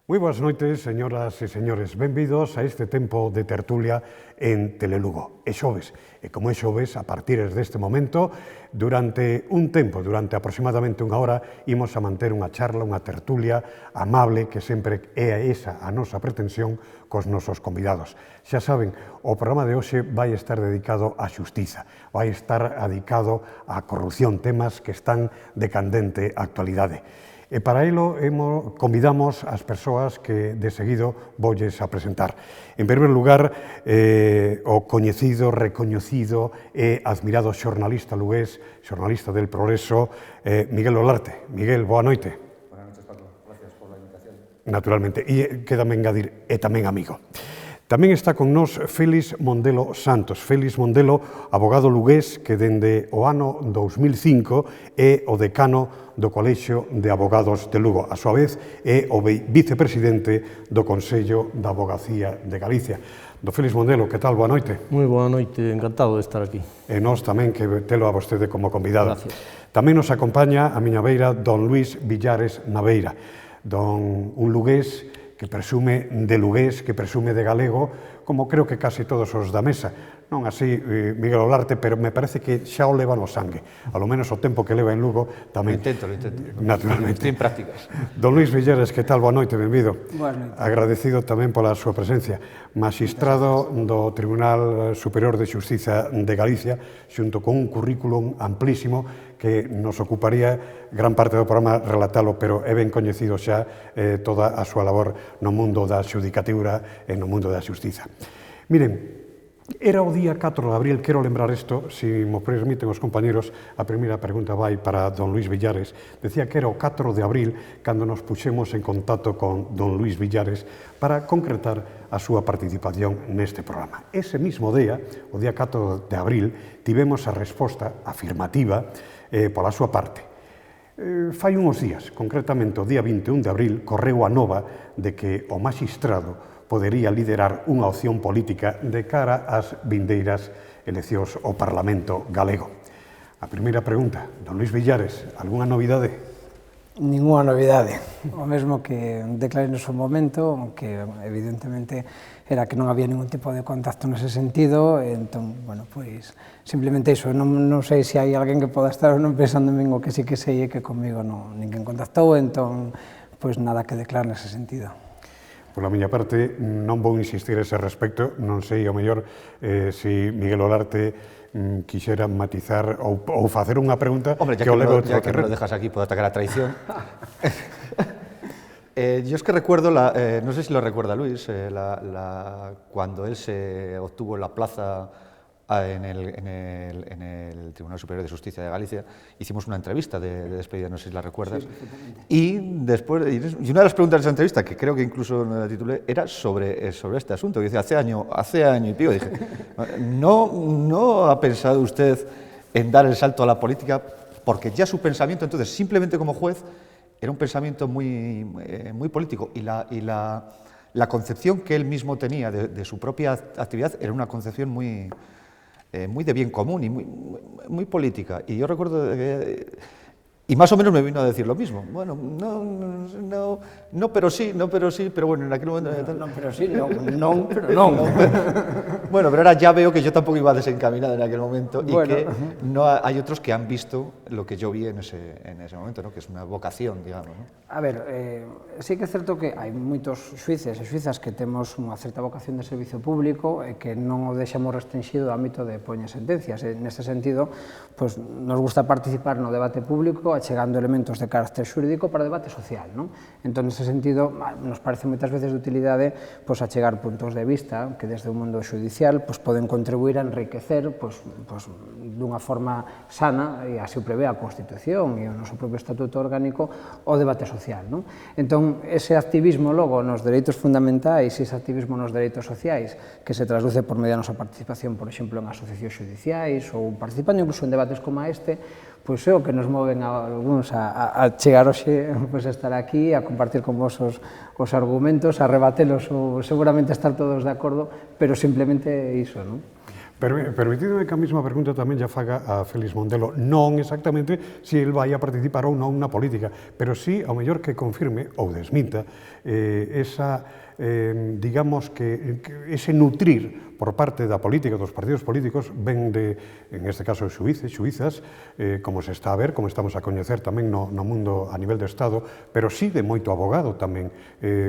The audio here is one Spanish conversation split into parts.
Moi boas noites, señoras e señores. Benvidos a este tempo de tertulia en Telelugo. É xoves, e como é xoves, a partir deste momento, durante un tempo, durante aproximadamente unha hora, imos a manter unha charla, unha tertulia amable, que sempre é esa a nosa pretensión cos nosos convidados. Xa saben, o programa de hoxe vai estar dedicado á xustiza, vai estar dedicado á corrupción, temas que están de candente actualidade. E para elo convidamos as persoas que de seguido voulles a presentar. En primeiro lugar, o coñecido, recoñecido e admirado xornalista lugués, xornalista del Progreso, Miguel Olarte. Miguel, boa noite. Boa noite, Paco. Gracias por la invitación. Naturalmente. E quédame engadir, e tamén amigo. Tamén está con nós Félix Mondelo Santos. Félix Mondelo, abogado lugués que dende o ano 2005 é o decano do Colexio de Abogados de Lugo. A súa vez é o vicepresidente do Consello da Abogacía de Galicia. Do Félix Mondelo, que tal? Boa noite. Moi boa noite, encantado de estar aquí. E nós tamén que telo a vostede como convidado. Gracias. Tamén nos acompaña a miña beira don Luís Villares Naveira, un lugués que presume de lugués, que presume de galego, como creo que casi todos os da mesa. Non así Miguel Olarte, pero me parece que xa o leva no sangue. A lo menos o tempo que leva en Lugo tamén. Lo intento. Naturalmente. Estoy en prácticas. Don Luís Villares, que tal? Boa noite, benvido. Boa noite. Agradecido tamén pola súa presencia. Magistrado do Tribunal Superior de Xustiza de Galicia, xunto con un currículum amplísimo que nos ocuparía gran parte do programa relatalo, pero é ben coñecido xa toda a súa labor no mundo da xudicatura e no mundo da xustiza. Miren, era o día 4 de abril, quero lembrar isto, se mo permiten os compañeros, a primeira pregunta vai para don Luís Villares. Decía que era o 4 de abril cando nos puxemos en contacto con don Luís Villares para concretar a súa participación neste programa. Ese mismo día, o día 4 de abril, tivemos a resposta afirmativa pola súa parte. Fai uns días, concretamente o día 21 de abril, correu a nova de que o magistrado podería liderar unha opción política de cara ás vindeiras eleccións ao Parlamento galego. A primeira pregunta, don Luís Villares, algunha novidade? Ninguna novidade. O mesmo que declarei no seu momento, que evidentemente era que non había ningún tipo de contacto nese sentido, entón, bueno, pois, simplemente iso. Non sei se hai alguén que poda estar ou non pensando en mí, o que sí que sei é que comigo ninguén contactou, entón, pois nada que declarar nese sentido. Pola miña parte, non vou insistir a ese respecto, non sei, ao mellor, se Miguel Olarte quixera matizar ou facer unha pregunta que o leve outro terreno. Ya que me lo dejas aquí, puedo atacar a traición. Yo es que recuerdo, no sé si lo recuerda Luis, cuando él se obtuvo la plaza en el Tribunal Superior de Justicia de Galicia, hicimos una entrevista de despedida, no sé si la recuerdas. Sí, y una de las preguntas de esa entrevista, que creo que incluso la titulé, era sobre este asunto. Que dice, hace año y pico, dije, ¿no ha pensado usted en dar el salto a la política? Porque ya su pensamiento, entonces, simplemente como juez, era un pensamiento muy político, y la concepción que él mismo tenía de su propia actividad era una concepción muy de bien común y muy política. Y yo recuerdo y más o menos me vino a decir lo mismo. Bueno, no, pero sí, pero bueno, en aquel momento... No, pero sí, no, pero no. Bueno, pero ahora ya veo que yo tampoco iba desencaminado en aquel momento, y que no hay otros que han visto lo que yo vi en ese momento, ¿no? Que es una vocación, digamos, ¿no? A ver, sí que é certo que hai moitos xuíces e xuizas que temos unha certa vocación de servicio público e que non o deixamos restringido ao ámbito de poñer sentencias. Neste sentido, pues, nos gusta participar no debate público achegando elementos de carácter xurídico para o debate social, non? Entón, nese sentido, nos parece moitas veces de utilidade pues, achegar puntos de vista que desde o mundo judicial pues, poden contribuir a enriquecer pues, dunha forma sana, e así o prevé a Constitución e o noso propio Estatuto Orgánico, o debate social. Non? Entón, ese activismo logo nos dereitos fundamentais e ese activismo nos dereitos sociais que se traduce por medio da nosa participación, por exemplo, en asociacións judiciais ou participando incluso en debates como este, pois é o que nos moven a algúns a chegar hoxe, pois, a estar aquí, a compartir con vos os argumentos, a rebatelos ou seguramente estar todos de acordo, pero simplemente iso, non? Permitidme que a mesma pregunta tamén lla faga a Félix Montelo, non exactamente se el vai a participar ou non na política, pero sí, ao mellor que confirme ou desminta esa, digamos que ese nutrir por parte da política, dos partidos políticos, ven de, en este caso, xuíces, xuízas, como se está a ver, como estamos a coñecer tamén no mundo a nivel de Estado, pero sí de moito abogado tamén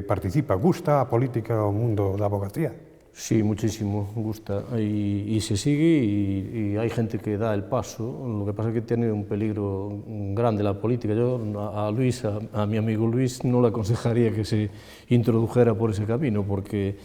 participa. Gusta a política o mundo da abogacía? Sí, muchísimo, gusta y se sigue y hay gente que da el paso. Lo que pasa es que tiene un peligro grande la política. Yo a Luis, a mi amigo Luis, no le aconsejaría que se introdujera por ese camino porque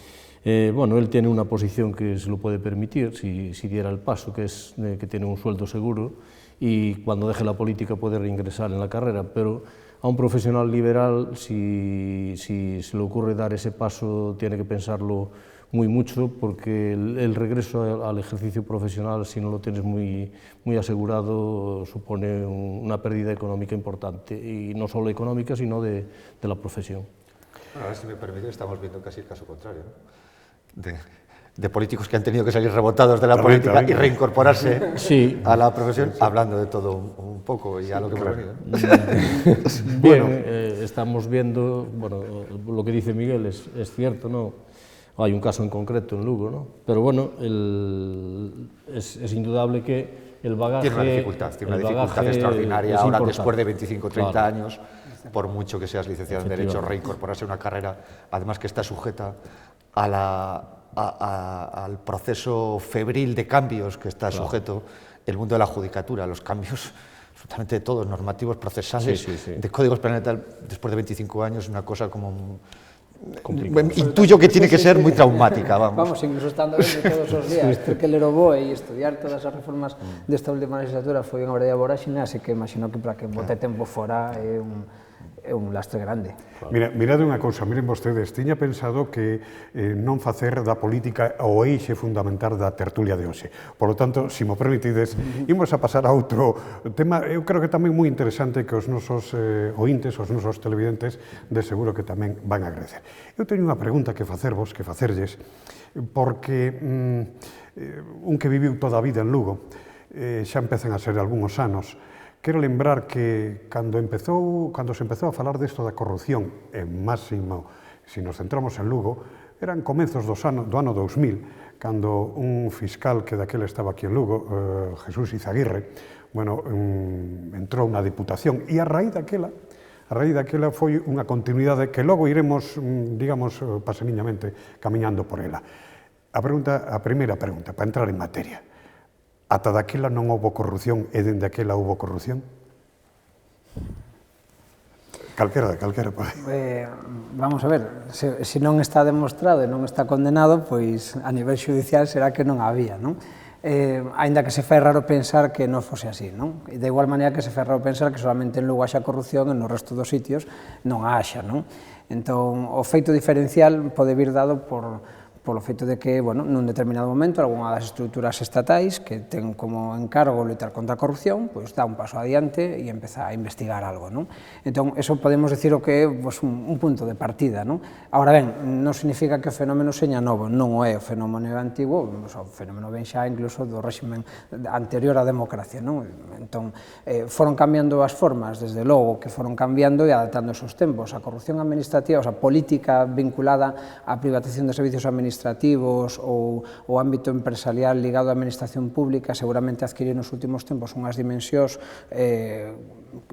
bueno, él tiene una posición que se lo puede permitir si diera el paso, que es que tiene un sueldo seguro y cuando deje la política puede reingresar en la carrera, pero a un profesional liberal, si se le ocurre dar ese paso, tiene que pensarlo muy mucho porque el regreso al ejercicio profesional, si no lo tienes muy asegurado, supone una pérdida económica importante, y no solo económica, sino de la profesión. Bueno, ahora, si me permite, estamos viendo casi el caso contrario, ¿no? De políticos que han tenido que salir rebotados de la política y reincorporarse sí. a la profesión, hablando de todo un poco y a lo que hemos venido. Bien, estamos viendo, bueno, lo que dice Miguel es cierto, ¿no? Hay un caso en concreto en Lugo, ¿no? Pero bueno, es indudable que el bagaje... Tiene una dificultad extraordinaria ahora, después de 25 o 30 años, por mucho que seas licenciado en Derecho, reincorporarse a una carrera, además que está sujeta al proceso febril de cambios que está sujeto el mundo de la judicatura, los cambios absolutamente todos, normativos, procesales, de códigos penales, después de 25 años, es una cosa como... Intuyo que tiene que ser moi traumática, vamos. Vamos, incluso estando vendo todos os días, porque ler o BOE e estudiar todas as reformas desta última legislatura foi unha verdadera voráxine, así que imagino que para que bote tempo fora é un lastre grande. Mirade unha cousa, miren vostedes, tiña pensado que non facer da política o eixe fundamental da tertulia de hoxe. Por lo tanto, se mo permitides, imos a pasar a outro tema, eu creo que tamén moi interesante que os nosos ointes, os nosos televidentes, de seguro que tamén van a agradecer. Eu teño unha pregunta que facerlles, porque un que viviu toda a vida en Lugo, xa empezan a ser algúns anos. Quero lembrar que cando se empezou a falar desto da corrupción, en máximo, se nos centramos en Lugo, eran comezos do ano 2000, cando un fiscal que daquela estaba aquí en Lugo, Jesús Izaguirre, bueno, entrou na Diputación e a raíz daquela foi unha continuidade que logo iremos, digamos, paseniñamente camiñando por ela. A primeira pregunta, para entrar en materia. Ata daquela non houbo corrupción e dende aquela houbo corrupción? Calquera pode. Vamos a ver, se non está demostrado e non está condenado, pois a nivel xudicial será que non había, non? Aínda que se fai raro pensar que non fose así, non? E de igual maneira que se fai raro pensar que solamente en Lugo haxa corrupción e no resto dos sitios non a haxa, non? Entón, o feito diferencial pode vir dado polo feito de que, bueno, nun determinado momento, algunha das estruturas estatais que ten como encargo loitar contra a corrupción, pois dá un paso adiante e empeza a investigar algo, non? Entón, eso podemos dicir o que é un punto de partida, non? Ahora ben, non significa que o fenómeno seña novo, non o é, o fenómeno é antigo, o fenómeno ven xa incluso do réximen anterior á democracia, non? Entón, foron cambiando as formas, desde logo que foron cambiando e adaptando esos tempos. A corrupción administrativa, a política vinculada á privatización de servicios administrativos ou o ámbito empresarial ligado á administración pública seguramente adquiriu nos últimos tempos unhas dimensións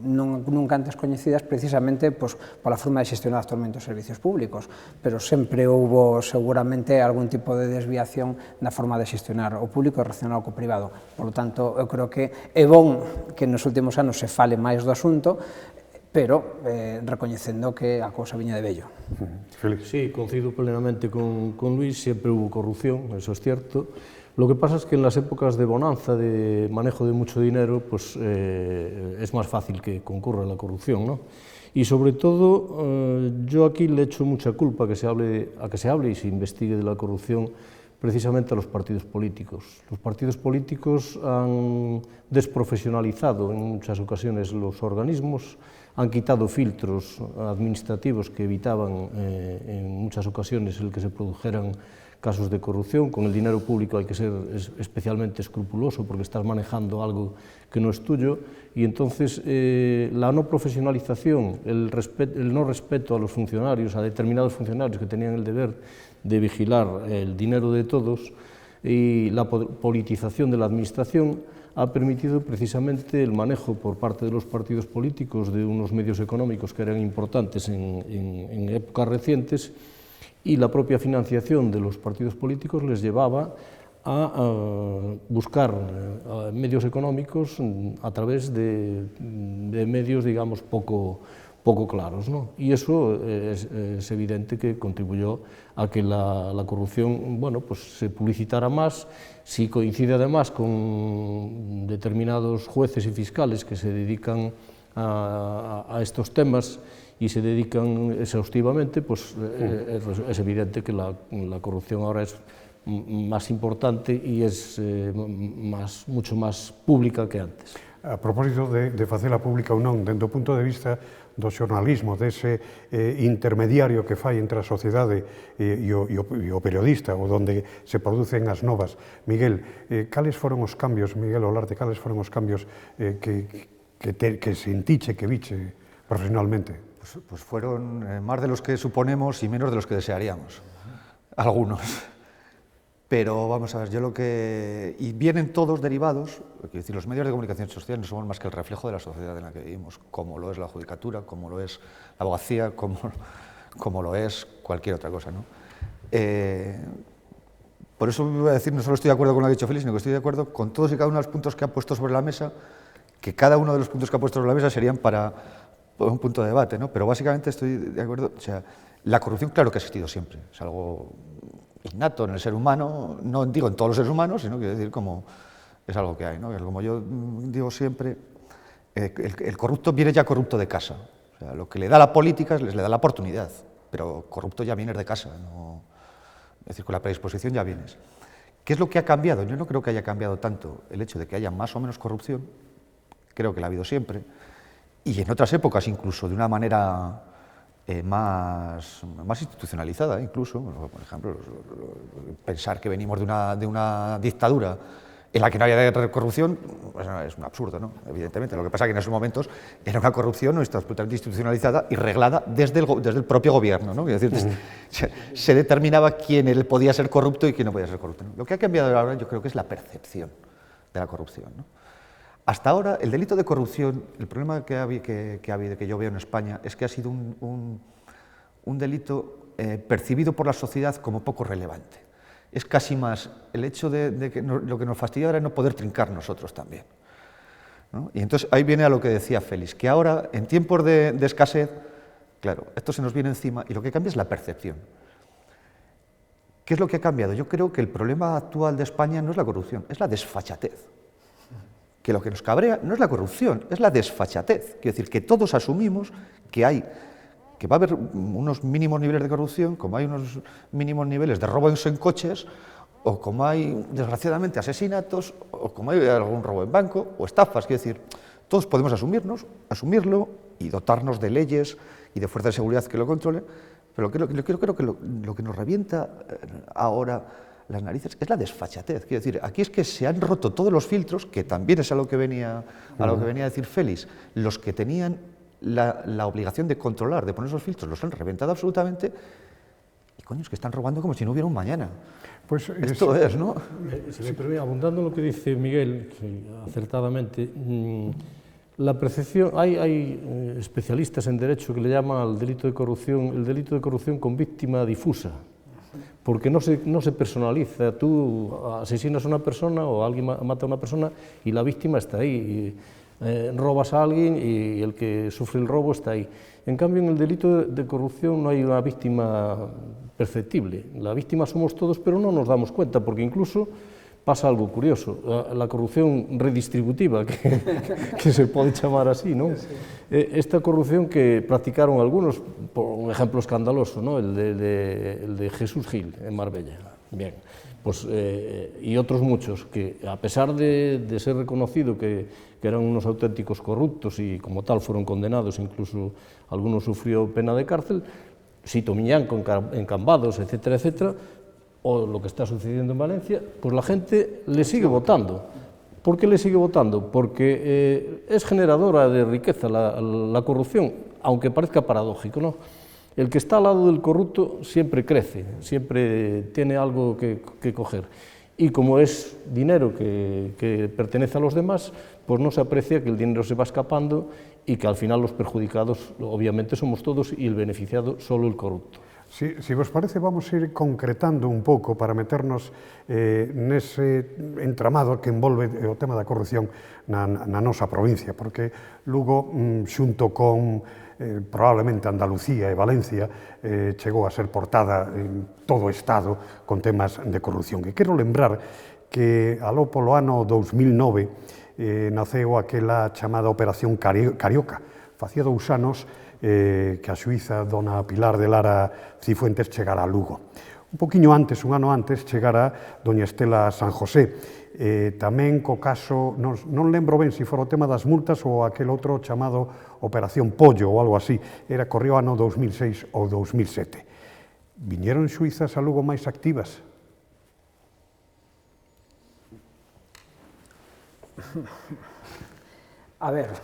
nunca antes coñecidas precisamente pola forma de xestionar actualmente os servicios públicos, pero sempre houbo seguramente algún tipo de desviación na forma de xestionar o público e relacionado co privado. Por lo tanto, eu creo que é bon que nos últimos anos se fale máis do asunto, pero recoñecendo que a cousa viña de vello. Sí, coincido plenamente con Luis, siempre hubo corrupción, eso es cierto. Lo que pasa es que en las épocas de bonanza, de manejo de mucho dinero, pues es más fácil que concurra la corrupción, ¿no? Y sobre todo, yo aquí le echo mucha culpa a que se hable y se investigue de la corrupción precisamente a los partidos políticos. Los partidos políticos han desprofesionalizado en muchas ocasiones los organismos, han quitado filtros administrativos que evitaban en muchas ocasiones el que se produjeran casos de corrupción. Con el dinero público hay que ser especialmente escrupuloso porque estás manejando algo que no es tuyo, y entonces la no profesionalización, el no respeto a los funcionarios, a determinados funcionarios que tenían el deber de vigilar el dinero de todos, y la politización de la administración ha permitido precisamente el manejo por parte de los partidos políticos de unos medios económicos que eran importantes en épocas recientes, y la propia financiación de los partidos políticos les llevaba a buscar medios económicos a través de medios, digamos, poco claros, ¿no? Y eso es evidente que contribuyó a que la corrupción, bueno, pues se publicitara más. Si coincide además con determinados jueces y fiscales que se dedican a estos temas y se dedican exhaustivamente, pues es evidente que la corrupción ahora es más importante y es mucho más pública que antes. A propósito de facela pública ou non, dentro do punto de vista do xornalismo, dese intermediario que fai entre a sociedade e o periodista, ou onde se producen as novas. Miguel, cales foron os cambios, Miguel Olarte, cales foron os cambios que sentiche, que viche profesionalmente? Pues fueron más de los que suponemos y menos de los que desearíamos, algunos. Pero vamos a ver, y vienen todos derivados, quiero decir, los medios de comunicación social no somos más que el reflejo de la sociedad en la que vivimos, como lo es la judicatura, como lo es la abogacía, como lo es cualquier otra cosa, ¿no? Por eso voy a decir, no solo estoy de acuerdo con lo que ha dicho Félix, sino que estoy de acuerdo con todos y cada uno de los puntos que ha puesto sobre la mesa, que cada uno de los puntos que ha puesto sobre la mesa serían para un punto de debate, ¿no? Pero básicamente estoy de acuerdo, o sea, la corrupción claro que ha existido siempre, es algo innato en el ser humano, no digo en todos los seres humanos, sino quiero decir como es algo que hay, ¿no? Como yo digo siempre, el corrupto viene ya corrupto de casa, o sea, lo que le da la política le da la oportunidad, pero corrupto ya vienes de casa, ¿no? Es decir, con la predisposición ya vienes. ¿Qué es lo que ha cambiado? Yo no creo que haya cambiado tanto el hecho de que haya más o menos corrupción, creo que la ha habido siempre, y en otras épocas incluso de una manera más institucionalizada, incluso, por ejemplo, pensar que venimos de una dictadura en la que no había corrupción, pues es un absurdo, ¿no? Evidentemente. Lo que pasa es que en esos momentos era una corrupción absolutamente institucionalizada y reglada desde el propio gobierno, ¿no? Es decir, se determinaba quién podía ser corrupto y quién no podía ser corrupto, ¿no? Lo que ha cambiado ahora yo creo que es la percepción de la corrupción, ¿no? Hasta ahora, el delito de corrupción, el problema que yo veo en España es que ha sido un delito percibido por la sociedad como poco relevante. Es casi más el hecho de que lo que nos fastidia era no poder trincar nosotros también, ¿no? Y entonces ahí viene a lo que decía Félix, que ahora, en tiempos de escasez, claro, esto se nos viene encima y lo que cambia es la percepción. ¿Qué es lo que ha cambiado? Yo creo que el problema actual de España no es la corrupción, es la desfachatez. Que lo que nos cabrea no es la corrupción, es la desfachatez. Quiero decir, que todos asumimos que va a haber unos mínimos niveles de corrupción, como hay unos mínimos niveles de robos en coches, o como hay, desgraciadamente, asesinatos, o como hay algún robo en banco, o estafas. Quiero decir, todos podemos asumirlo y dotarnos de leyes y de fuerzas de seguridad que lo controlen, pero creo que lo que nos revienta ahora las narices es la desfachatez. Quiero decir, aquí es que se han roto todos los filtros, que también es a lo que venía a decir Félix. Los que tenían la obligación de controlar, de poner esos filtros, los han reventado absolutamente, y coño, es que están robando como si no hubiera un mañana. Pues esto es, ¿no? Si me permite, abundando en lo que dice Miguel, acertadamente, la percepción, hay especialistas en derecho que le llaman al delito de corrupción, el delito de corrupción con víctima difusa, porque no se personaliza. Tú asesinas a una persona o alguien mata a una persona y la víctima está ahí, robas a alguien y el que sufre el robo está ahí. En cambio, en el delito de corrupción no hay una víctima perceptible. La víctima somos todos, pero no nos damos cuenta, porque incluso pasa algo curioso, la corrupción redistributiva, que se puede llamar así, ¿no? Esta corrupción que practicaron algunos, por un ejemplo escandaloso, ¿no? el de Jesús Gil en Marbella. Bien, pues, y otros muchos que, a pesar de ser reconocido que eran unos auténticos corruptos y como tal fueron condenados, incluso algunos sufrió pena de cárcel, Sito Miñán con Cambados, etcétera, etcétera, o lo que está sucediendo en Valencia, pues la gente le sigue votando. ¿Por qué le sigue votando? Porque es generadora de riqueza la corrupción, aunque parezca paradójico, ¿no? El que está al lado del corrupto siempre crece, siempre tiene algo que coger. Y como es dinero que pertenece a los demás, pues no se aprecia que el dinero se va escapando y que al final los perjudicados obviamente somos todos y el beneficiado solo el corrupto. Si vos parece, vamos a ir concretando un pouco para meternos nese entramado que envolve o tema da corrupción na nosa provincia, porque Lugo, xunto con probablemente Andalucía e Valencia, chegou a ser portada en todo o Estado con temas de corrupción. E quero lembrar que aló polo ano 2009 naceu aquela chamada Operación Carioca. Facía 2 anos que a xuíza dona Pilar de Lara Cifuentes chegara a Lugo. Un poquinho antes, un ano antes, chegara doña Estela San José. Tamén co caso, non lembro ben se fora o tema das multas ou aquel outro chamado Operación Pollo ou algo así. Correu ano 2006 ou 2007. Viñeron xuízas a Lugo máis activas? A ver,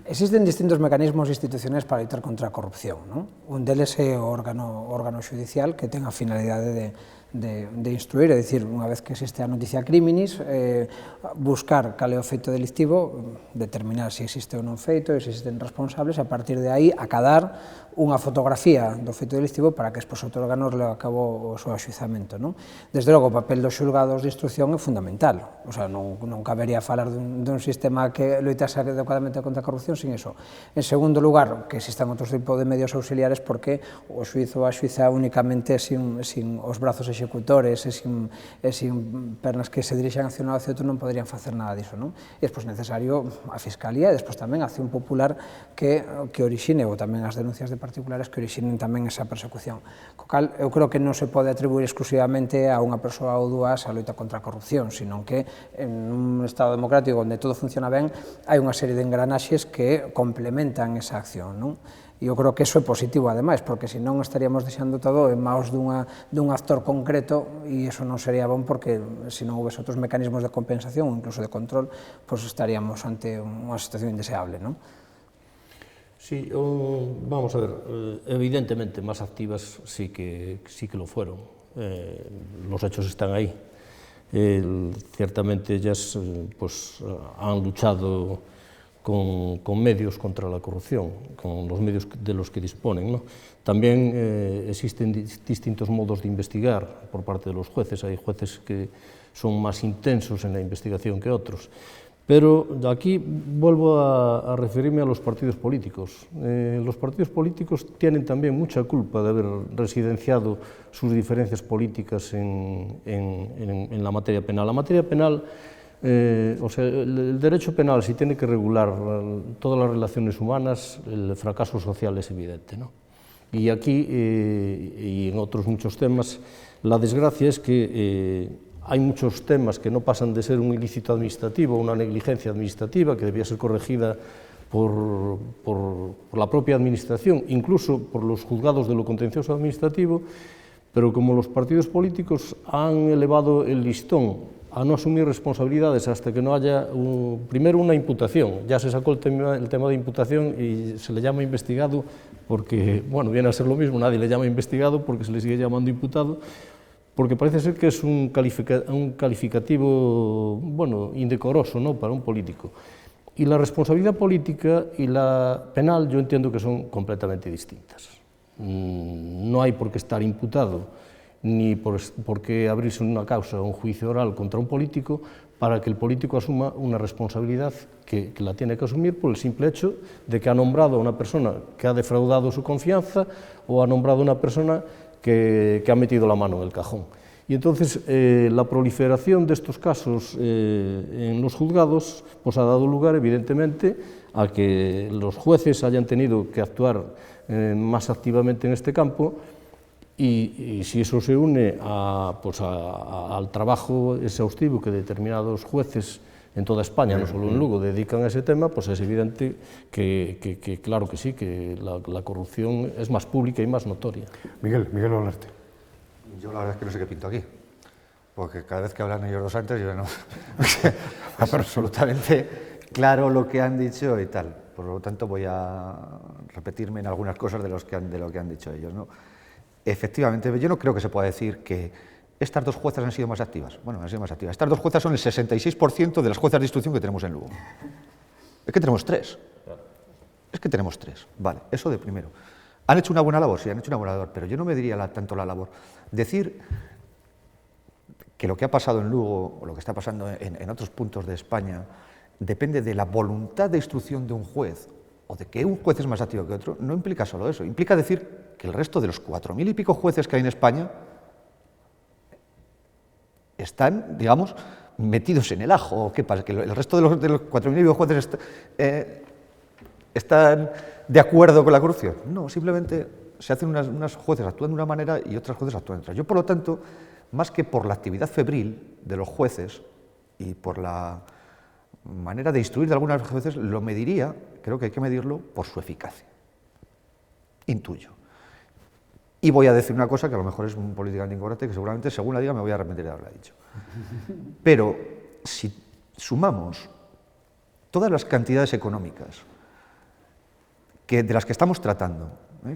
existen distintos mecanismos institucionais para loitar contra a corrupción, non? Un deles é o órgano xudicial que ten a finalidade de instruir, é dicir, unha vez que existe a noticia criminis, buscar cal é o feito delictivo, determinar se existe ou non feito, se existen responsables, e a partir de aí acadar unha fotografía do feito delictivo para que despois outro órgano leve a cabo o seu axuizamento, non? Desde logo, o papel dos xulgados de instrucción é fundamental, o sea, non cabería falar dun sistema que loitase adecuadamente contra a corrupción sin eso. En segundo lugar, que existan outros tipos de medios auxiliares porque o xuizo a xuiza únicamente sin os brazos executores e sin pernas que se dirixan hacia un lado hacia outro non poderían facer nada disso, non? E despois necesario a Fiscalía e despois tamén a acción popular que orixine, ou tamén as denuncias de particulares que orixinen tamén esa persecución. Co cal, eu creo que non se pode atribuir exclusivamente a unha persoa ou dúas a loita contra a corrupción, sino que en un Estado democrático onde todo funciona ben, hai unha serie de engranaxes que complementan esa acción, non? E eu creo que iso é positivo, ademais, porque senón estaríamos deixando todo en maos dun actor concreto e iso non sería bon porque se non houvese outros mecanismos de compensación ou incluso de control, pois estaríamos ante unha situación indeseable, non? Sí, vamos a ver, evidentemente más activas sí que lo fueron, los hechos están ahí. Ciertamente ellas pues, han luchado con medios contra la corrupción, con los medios de los que disponen, ¿no? También existen distintos modos de investigar por parte de los jueces, hay jueces que son más intensos en la investigación que otros. Pero aquí vuelvo a referirme a los partidos políticos. Los partidos políticos tienen también mucha culpa de haber residenciado sus diferencias políticas en la materia penal. La materia penal, o sea, el derecho penal, si tiene que regular todas las relaciones humanas, el fracaso social es evidente, ¿no? Y aquí, y en otros muchos temas, la desgracia es que hay muchos temas que no pasan de ser un ilícito administrativo, una negligencia administrativa que debía ser corregida por la propia administración, incluso por los juzgados de lo contencioso administrativo, pero como los partidos políticos han elevado el listón a no asumir responsabilidades hasta que no haya primero una imputación, ya se sacó el tema de imputación y se le llama investigado porque, bueno, viene a ser lo mismo, nadie le llama investigado porque se le sigue llamando imputado, porque parece ser que es un calificativo, bueno, indecoroso, ¿no?, para un político. Y la responsabilidad política y la penal yo entiendo que son completamente distintas. No hay por qué estar imputado, ni por qué abrirse una causa o un juicio oral contra un político para que el político asuma una responsabilidad que la tiene que asumir por el simple hecho de que ha nombrado a una persona que ha defraudado su confianza o ha nombrado a una persona que ha metido la mano en el cajón. Y entonces la proliferación de estos casos en los juzgados pues ha dado lugar, evidentemente, a que los jueces hayan tenido que actuar más activamente en este campo y si eso se une al trabajo exhaustivo que determinados jueces en toda España, no solo en Lugo, dedican a ese tema, pues es evidente que claro que sí, que la corrupción es más pública y más notoria. Miguel Olarte. Yo la verdad es que no sé qué pinto aquí, porque cada vez que hablan ellos dos antes, yo no... absolutamente claro lo que han dicho y tal. Por lo tanto, voy a repetirme en algunas cosas de lo que han dicho ellos, ¿no? Efectivamente, yo no creo que se pueda decir que estas dos juezas han sido más activas. Bueno, han sido más activas. Estas dos juezas son el 66% de las juezas de instrucción que tenemos en Lugo. Es que tenemos 3. Es que tenemos 3. Vale, eso de primero. ¿Han hecho una buena labor? Sí, han hecho una buena labor, pero yo no me diría tanto la labor. Decir que lo que ha pasado en Lugo o lo que está pasando en otros puntos de España depende de la voluntad de instrucción de un juez o de que un juez es más activo que otro, no implica solo eso. Implica decir que el resto de los 4.000 y pico jueces que hay en España están, digamos, metidos en el ajo. ¿O qué pasa? ¿Que el resto de los 4.000 y pico jueces están de acuerdo con la corrupción? No, simplemente se hacen unas jueces actúan de una manera y otras jueces actúan de otra. Yo, por lo tanto, más que por la actividad febril de los jueces y por la manera de instruir de algunas jueces, lo mediría, creo que hay que medirlo por su eficacia. Intuyo. Y voy a decir una cosa que a lo mejor es políticamente incorrecta y que seguramente, según la diga, me voy a arrepentir de haberla dicho. Pero si sumamos todas las cantidades económicas de las que estamos tratando,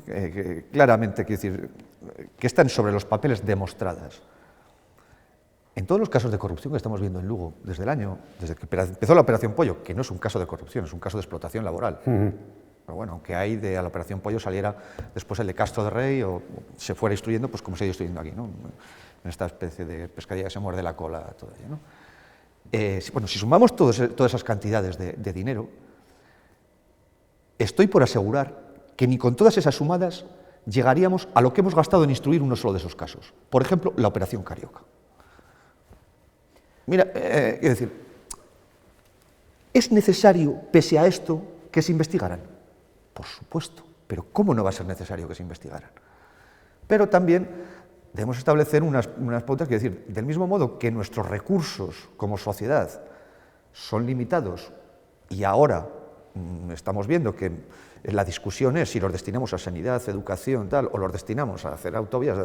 que claramente, quiero decir, que están sobre los papeles demostradas, en todos los casos de corrupción que estamos viendo en Lugo, desde que empezó la Operación Pollo, que no es un caso de corrupción, es un caso de explotación laboral. Pero bueno, aunque ahí de la Operación Pollo saliera después el de Castro de Rey o se fuera instruyendo, pues como se ha ido instruyendo aquí, ¿no? En esta especie de pescadilla que se muerde la cola todavía, ¿no? Bueno, si sumamos todas esas cantidades de dinero, estoy por asegurar que ni con todas esas sumadas llegaríamos a lo que hemos gastado en instruir uno solo de esos casos. Por ejemplo, la Operación Carioca. Mira, quiero decir, ¿es necesario, pese a esto, que se investigaran? Por supuesto, pero ¿cómo no va a ser necesario que se investigaran? Pero también debemos establecer unas pautas, quiero decir, del mismo modo que nuestros recursos como sociedad son limitados y ahora estamos viendo que la discusión es si los destinamos a sanidad, educación, tal, o los destinamos a hacer autovías,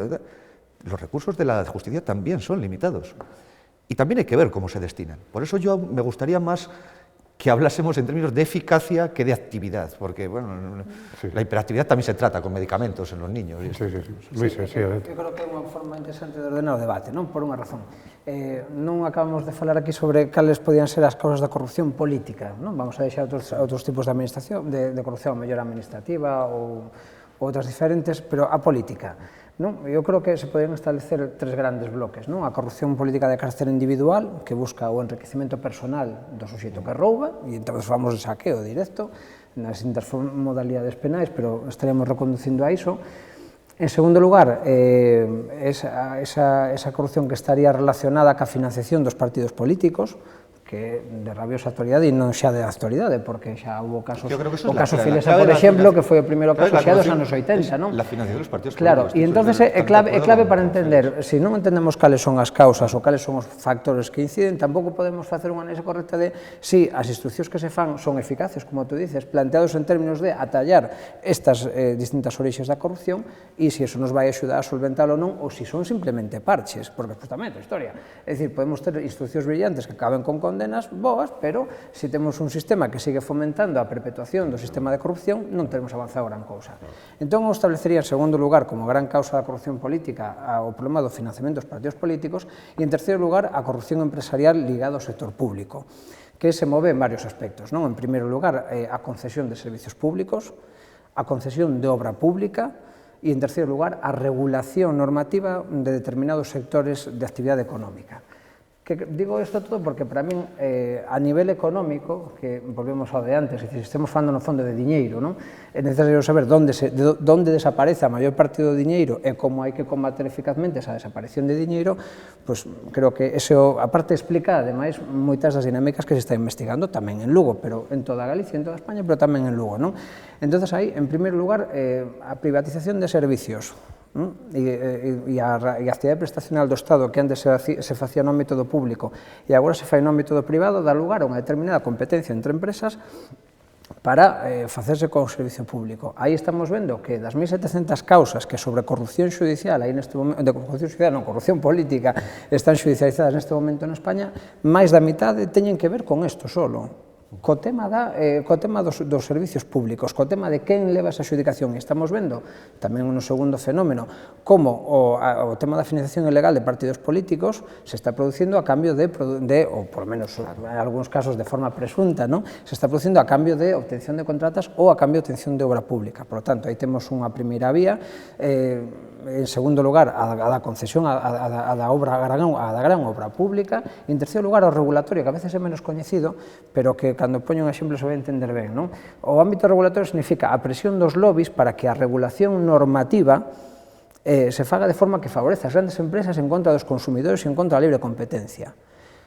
los recursos de la justicia también son limitados. Y también hay que ver cómo se destinan. Por eso yo me gustaría más que hablásemos en términos de eficacia que de actividad, porque bueno, sí, la hiperactividad también se trata con medicamentos en los niños. Sí. Luis, sí, eu creo que é unha forma interesante de ordenar o debate, non? Por unha razón. Non acabamos de falar aquí sobre cales podían ser as causas da corrupción política, non? Vamos a deixar outros tipos de administración, de corrupción mellor administrativa ou outras diferentes, pero a política. Non? Eu creo que se poden establecer 3 grandes bloques. Non? A corrupción política de carácter individual, que busca o enriquecimento personal do suxeito que rouba, e entón falamos de saqueo directo, nas distintas modalidades penais, pero estaríamos reconducindo a iso. En segundo lugar, esa corrupción que estaría relacionada ca financiación dos partidos políticos, que de rabiosa actualidade e non xa de actualidade, porque xa houve casos, o caso Filesa, por exemplo, que foi o primeiro caso xa dos anos 80, non? La financiación dos partidos políticos. Claro, e entonces é clave para entender, se non entendemos cales son as causas ou cales son os factores que inciden, tampouco podemos facer unha análise correcta de si as instruccións que se fan son eficaces, como tú dices, planteados en términos de atallar estas distintas orixes da corrupción e se eso nos vai axudar a solventar ou non, ou se son simplemente parches, porque despois tamén é outra historia. É dicir, podemos ter instruccións brillantes que acaben con condenas boas, pero se temos un sistema que sigue fomentando a perpetuación do sistema de corrupción, non teremos avanzado gran cousa. Entón, eu establecería en segundo lugar como gran causa da corrupción política o problema do financiamento dos partidos políticos e en terceiro lugar a corrupción empresarial ligada ao sector público, que se move en varios aspectos, non? En primeiro lugar, a concesión de servicios públicos, a concesión de obra pública e en terceiro lugar, a regulación normativa de determinados sectores de actividade económica. Que digo isto todo porque para min a nivel económico, que volvemos ao de antes, se estamos falando no fondo de diñeiro, non? É necesario saber onde desaparece a maior parte do diñeiro e como hai que combater eficazmente esa desaparición de diñeiro, pois creo que eso, a parte explica ademais moitas das dinámicas que se está investigando tamén en Lugo, pero en toda Galicia, en toda España, pero tamén en Lugo, non? Entonces aí, en primeiro lugar, a privatización de servicios, e a actividade prestacional do Estado que antes se facía no ámbito do público e agora se fai no ámbito do privado dá lugar a unha determinada competencia entre empresas para facerse co servicio público. Aí estamos vendo que das 1.700 causas que sobre corrupción judicial, aí neste momento, de corrupción judicial, non, corrupción política, están judicializadas neste momento en España, máis da mitade teñen que ver con isto solo. Co tema dos servicios públicos, co tema de quen leva esa adxudicación. E estamos vendo, tamén no segundo fenómeno, como o tema da financiación ilegal de partidos políticos se está producindo a cambio de ou por lo menos en algúns casos de forma presunta, non? Se está producindo a cambio de obtención de contratas ou a cambio de obtención de obra pública. Por lo tanto, aí temos unha primeira vía. En segundo lugar, a da concesión a da gran obra pública, e en terceiro lugar, o regulatorio, que a veces é menos coñecido, pero que cando poño un exemplo se vai entender ben, non? O ámbito regulatorio significa a presión dos lobbies para que a regulación normativa se faga de forma que favorece as grandes empresas en contra dos consumidores e en contra da libre competencia.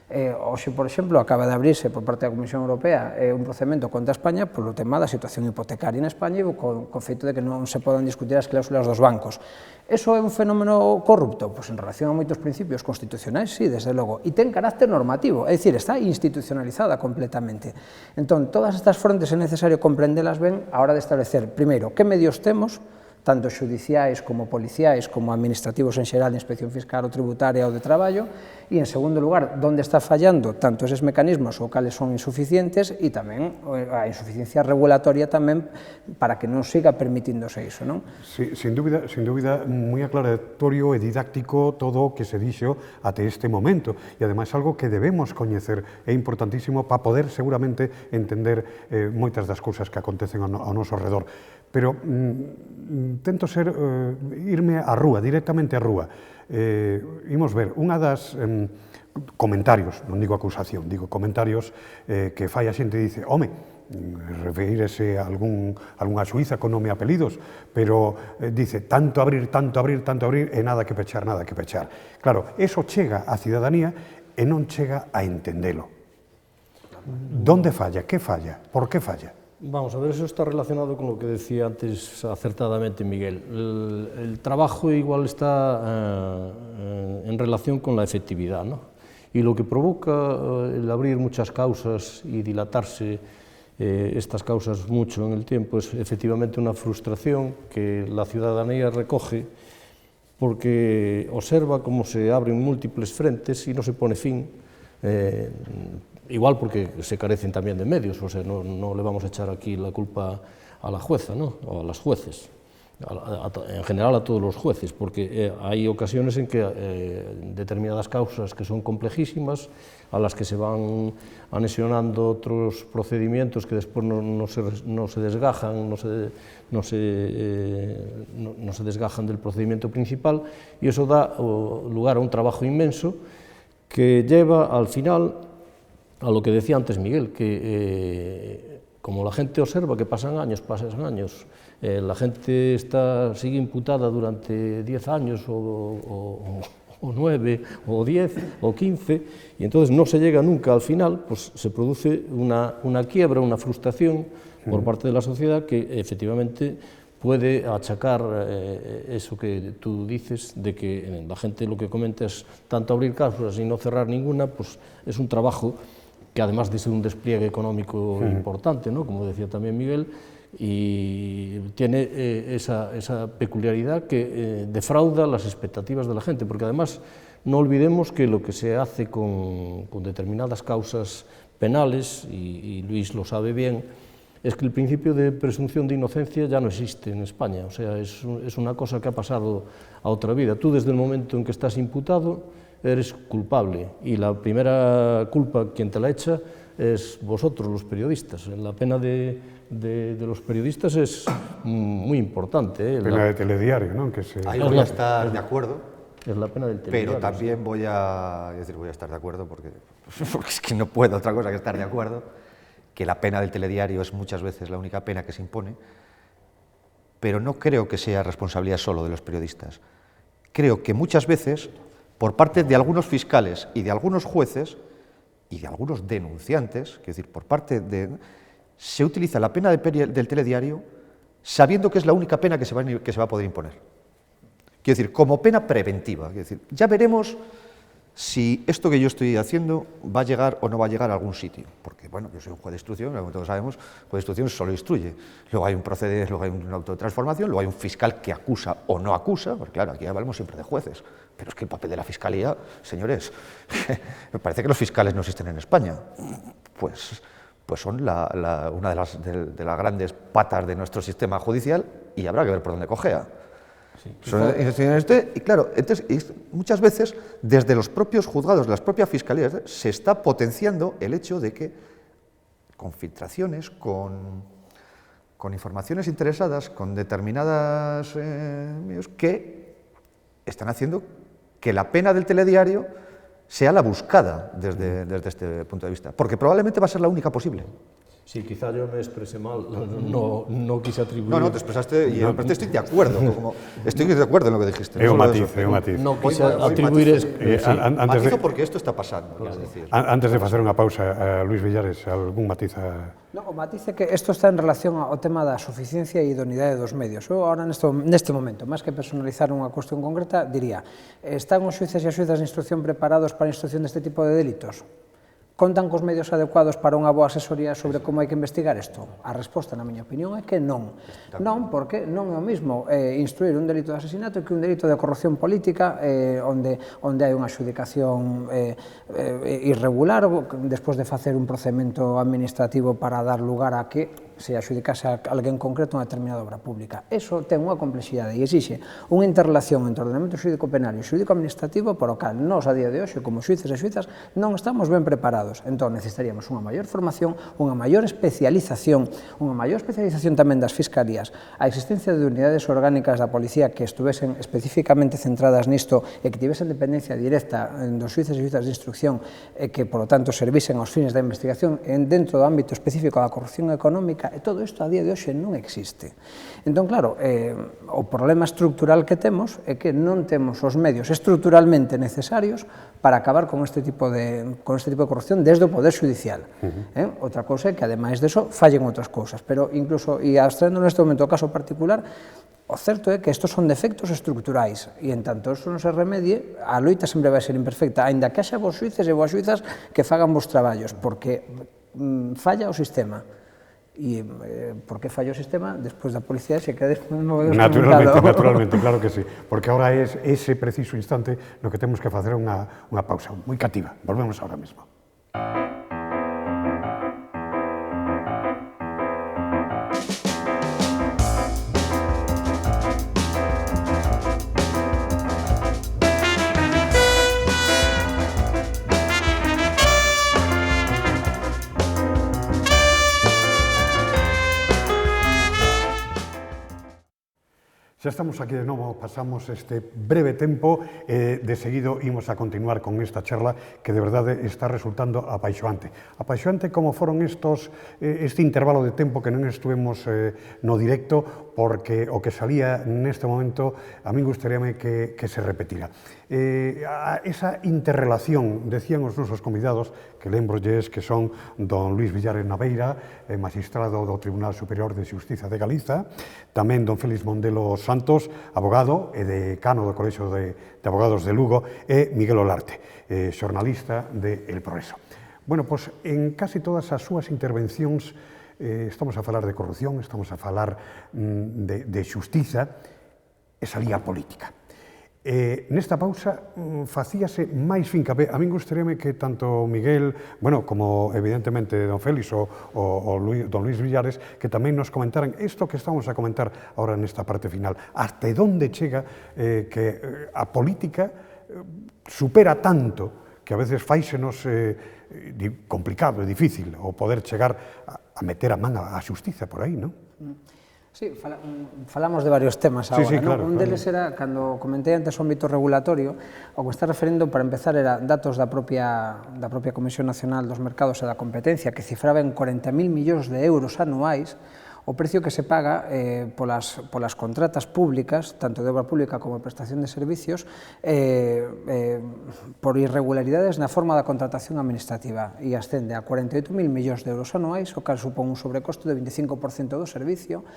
Hoxe, por exemplo, acaba de abrirse por parte da Comisión Europea un procedimento contra España polo tema da situación hipotecaria en España e co feito de que non se podan discutir as cláusulas dos bancos. Eso é un fenómeno corrupto? Pois en relación a moitos principios constitucionais, sí, desde logo, e ten carácter normativo, é dicir, está institucionalizada completamente. Entón, todas estas frontes é necesario comprendelas ben a hora de establecer, primeiro, que medios temos, tanto xudiciais como policiais, como administrativos en xeral, de inspección fiscal ou tributaria ou de traballo, e, en segundo lugar, onde está fallando tanto eses mecanismos ou cales son insuficientes, e tamén a insuficiencia regulatoria tamén para que non siga permitíndose iso, non? Sí, sin dúbida, moi aclaratorio e didáctico todo o que se dixo até este momento, e ademais algo que debemos coñecer, é importantísimo para poder seguramente entender moitas das cousas que acontecen ao noso redor. Pero tento irme á rúa, directamente á rúa. Imos ver, unha das comentarios, non digo acusación, digo comentarios que fai a xente e dice, home, refírese a algunha suiza con nome e apelidos, pero dice tanto abrir, e nada que pechar, nada que pechar. Claro, eso chega á cidadanía e non chega a entendelo. Donde falla? Que falla? Por que falla? Vamos a ver, eso está relacionado con lo que decía antes acertadamente Miguel. El trabajo igual está en relación con la efectividad, ¿no? Y lo que provoca el abrir muchas causas y dilatarse estas causas mucho en el tiempo es efectivamente una frustración que la ciudadanía recoge porque observa cómo se abren múltiples frentes y no se pone fin. Igual porque se carecen también de medios, o sea, no le vamos a echar aquí la culpa a la jueza, ¿no? O a las jueces, en general a todos los jueces, porque hay ocasiones en que determinadas causas que son complejísimas, a las que se van anexionando otros procedimientos que después no se desgajan, no se desgajan del procedimiento principal, y eso da lugar a un trabajo inmenso que lleva al final a lo que decía antes Miguel, que como la gente observa que pasan años, la gente sigue imputada durante 10 años o 9 o 10 o 15 y entonces no se llega nunca al final, pues se produce una quiebra, una frustración por parte de la sociedad que efectivamente puede achacar eso que tú dices, de que la gente lo que comenta es tanto abrir causas y no cerrar ninguna, pues es un trabajo que además de ser un despliegue económico importante, ¿no? Como decía también Miguel, y tiene esa peculiaridad que defrauda las expectativas de la gente, porque además no olvidemos que lo que se hace con determinadas causas penales, y Luis lo sabe bien, es que el principio de presunción de inocencia ya no existe en España, o sea, es una cosa que ha pasado a otra vida. Tú desde el momento en que estás imputado eres culpable y la primera culpa quien te la echa es vosotros, los periodistas. La pena de los periodistas es muy importante. Pena de telediario, ¿no? Ahí voy a estar de acuerdo. Es la pena del telediario. Pero también voy a estar de acuerdo porque es que no puedo otra cosa que estar de acuerdo, que la pena del telediario es muchas veces la única pena que se impone, pero no creo que sea responsabilidad solo de los periodistas. Creo que muchas veces, por parte de algunos fiscales y de algunos jueces y de algunos denunciantes, es decir, por parte de... se utiliza la pena del telediario sabiendo que es la única pena que se va a poder imponer. Quiero decir, como pena preventiva. Quiero decir, ya veremos si esto que yo estoy haciendo va a llegar o no va a llegar a algún sitio. Porque, bueno, yo soy un juez de instrucción, como todos sabemos, juez de instrucción solo instruye. Luego hay un proceder, luego hay un auto de transformación, luego hay un fiscal que acusa o no acusa, porque claro, aquí hablamos siempre de jueces, pero es que el papel de la fiscalía, señores, me parece que los fiscales no existen en España. Pues son una de las grandes patas de nuestro sistema judicial y habrá que ver por dónde cojea. Y claro, entonces, muchas veces desde los propios juzgados, las propias fiscalías, se está potenciando el hecho de que con filtraciones, con informaciones interesadas, con determinadas que están haciendo que la pena del telediario sea la buscada desde este punto de vista, porque probablemente va a ser la única posible. Sí, quizá yo me expresé mal, no quise atribuir... No, te expresaste, y aparte estoy de acuerdo, estoy de acuerdo en lo que dijiste. Es un matiz. No quise atribuir... Matizo porque esto está pasando, claro. Decir. Antes de facer unha pausa, Luis Villares, algún matiz No, o matiz é que isto está en relación ao tema da suficiencia e idoneidade dos medios. Eu agora neste momento, máis que personalizar unha cuestión concreta, diría, están os xuíces e as xuízas de instrucción preparados para a instrucción deste tipo de delitos? Contan cos medios adecuados para unha boa asesoría sobre como hai que investigar isto? A resposta, na miña opinión, é que non. Non, porque non é o mismo instruir un delito de asesinato que un delito de corrupción política onde hai unha xudicación irregular despois de facer un procedimento administrativo para dar lugar a que se axudicase a alguén concreto unha determinada obra pública. Eso ten unha complexidade e exixe unha interrelación entre o ordenamento xurídico penal e o xurídico administrativo para o cal nós a día de hoxe, como xuíces e xuízas, non estamos ben preparados. Entón, necesitaríamos unha maior formación, unha maior especialización tamén das fiscalías, a existencia de unidades orgánicas da policía que estuvesen especificamente centradas nisto e que tivesen dependencia directa dos xuíces e xuízas de instrucción e que, por lo tanto, servisen aos fines da investigación dentro do ámbito específico da corrupción económica, e todo isto a día de hoxe non existe. Entón, claro, o problema estructural que temos é que non temos os medios estructuralmente necesarios para acabar con este tipo de corrupción desde o Poder Judicial. Outra cousa é que, ademais deso, fallen outras cousas, pero incluso, e abstraendo neste momento o caso particular, o certo é que estos son defectos estructurais e, en tanto isto non se remedie, a loita sempre vai ser imperfecta, aínda que haxa vos xuíces e vos xuízas que fagan vos traballos, porque falla o sistema. E por que falla o sistema? Despois da policía se queda Naturalmente, claro que sí. Porque ahora é ese preciso instante no que temos que facer unha pausa moi cativa. Volvemos ahora mesmo. Xa estamos aquí de novo, pasamos este breve tempo e de seguido imos a continuar con esta charla que de verdade está resultando apaixoante. Apaixoante como foron este intervalo de tempo que non estuvemos no directo, porque o que salía neste momento a min gustaríame que se repetira. Esa interrelación, decían os nosos convidados, que lembrolles que son don Luis Villares Naveira, magistrado do Tribunal Superior de Xustiza de Galiza, tamén don Félix Mondelo Santos, abogado e decano do Colexio de Abogados de Lugo, e Miguel Olarte, xornalista de El Progreso. Bueno, pois en casi todas as súas intervencións estamos a falar de corrupción, estamos a falar de xustiza, e salía política. Nesta pausa facíase máis fincapé. A min gustaríame que tanto Miguel, como evidentemente don Félix ou don Luis Villares, que tamén nos comentaran isto que estamos a comentar ahora nesta parte final. Hasta onde chega que a política supera tanto que a veces fáisenos complicado e difícil o poder chegar a meter a man a xustiza por aí, non? Sí, falamos de varios temas agora. Sí, claro. Un deles era, cando comentei antes o ámbito regulatorio, o que está referendo, para empezar, era datos da propia Comisión Nacional dos Mercados e da Competencia, que cifraba en 40.000 millóns de euros anuais o precio que se paga polas contratas públicas, tanto de obra pública como de prestación de servicios, por irregularidades na forma da contratación administrativa, e ascende a 48.000 millóns de euros anuais, o cal supón un sobrecosto de 25% do servicio,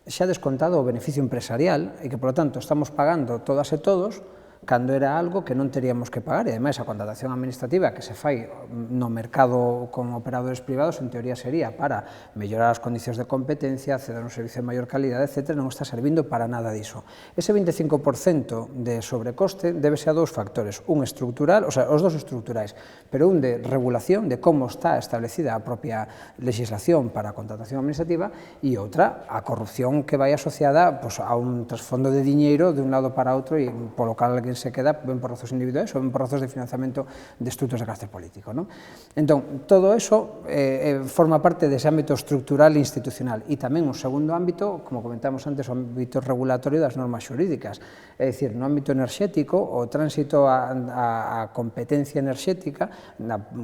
xa descontado o beneficio empresarial, e que, polo tanto, estamos pagando todas e todos cando era algo que non teríamos que pagar, e ademais a contratación administrativa que se fai no mercado con operadores privados en teoría sería para mellorar as condicións de competencia, acceder a un servicio de maior calidade, etc., non está servindo para nada diso. Ese 25% de sobrecoste débese a dous factores, un estructural, o sea, os dos estructurais, pero un de regulación, de como está establecida a propia legislación para a contratación administrativa, e outra, a corrupción que vai asociada pues, a un trasfondo de diñeiro de un lado para outro e polo cal alguén se queda ben por razóns individuais ou ben por razóns de financiamento de estrutos de carácter político. Non? Entón, todo eso forma parte dese ámbito estructural e institucional e tamén un segundo ámbito, como comentamos antes, o ámbito regulatorio das normas xurídicas, é dicir, no ámbito enerxético, o tránsito a competencia enerxética,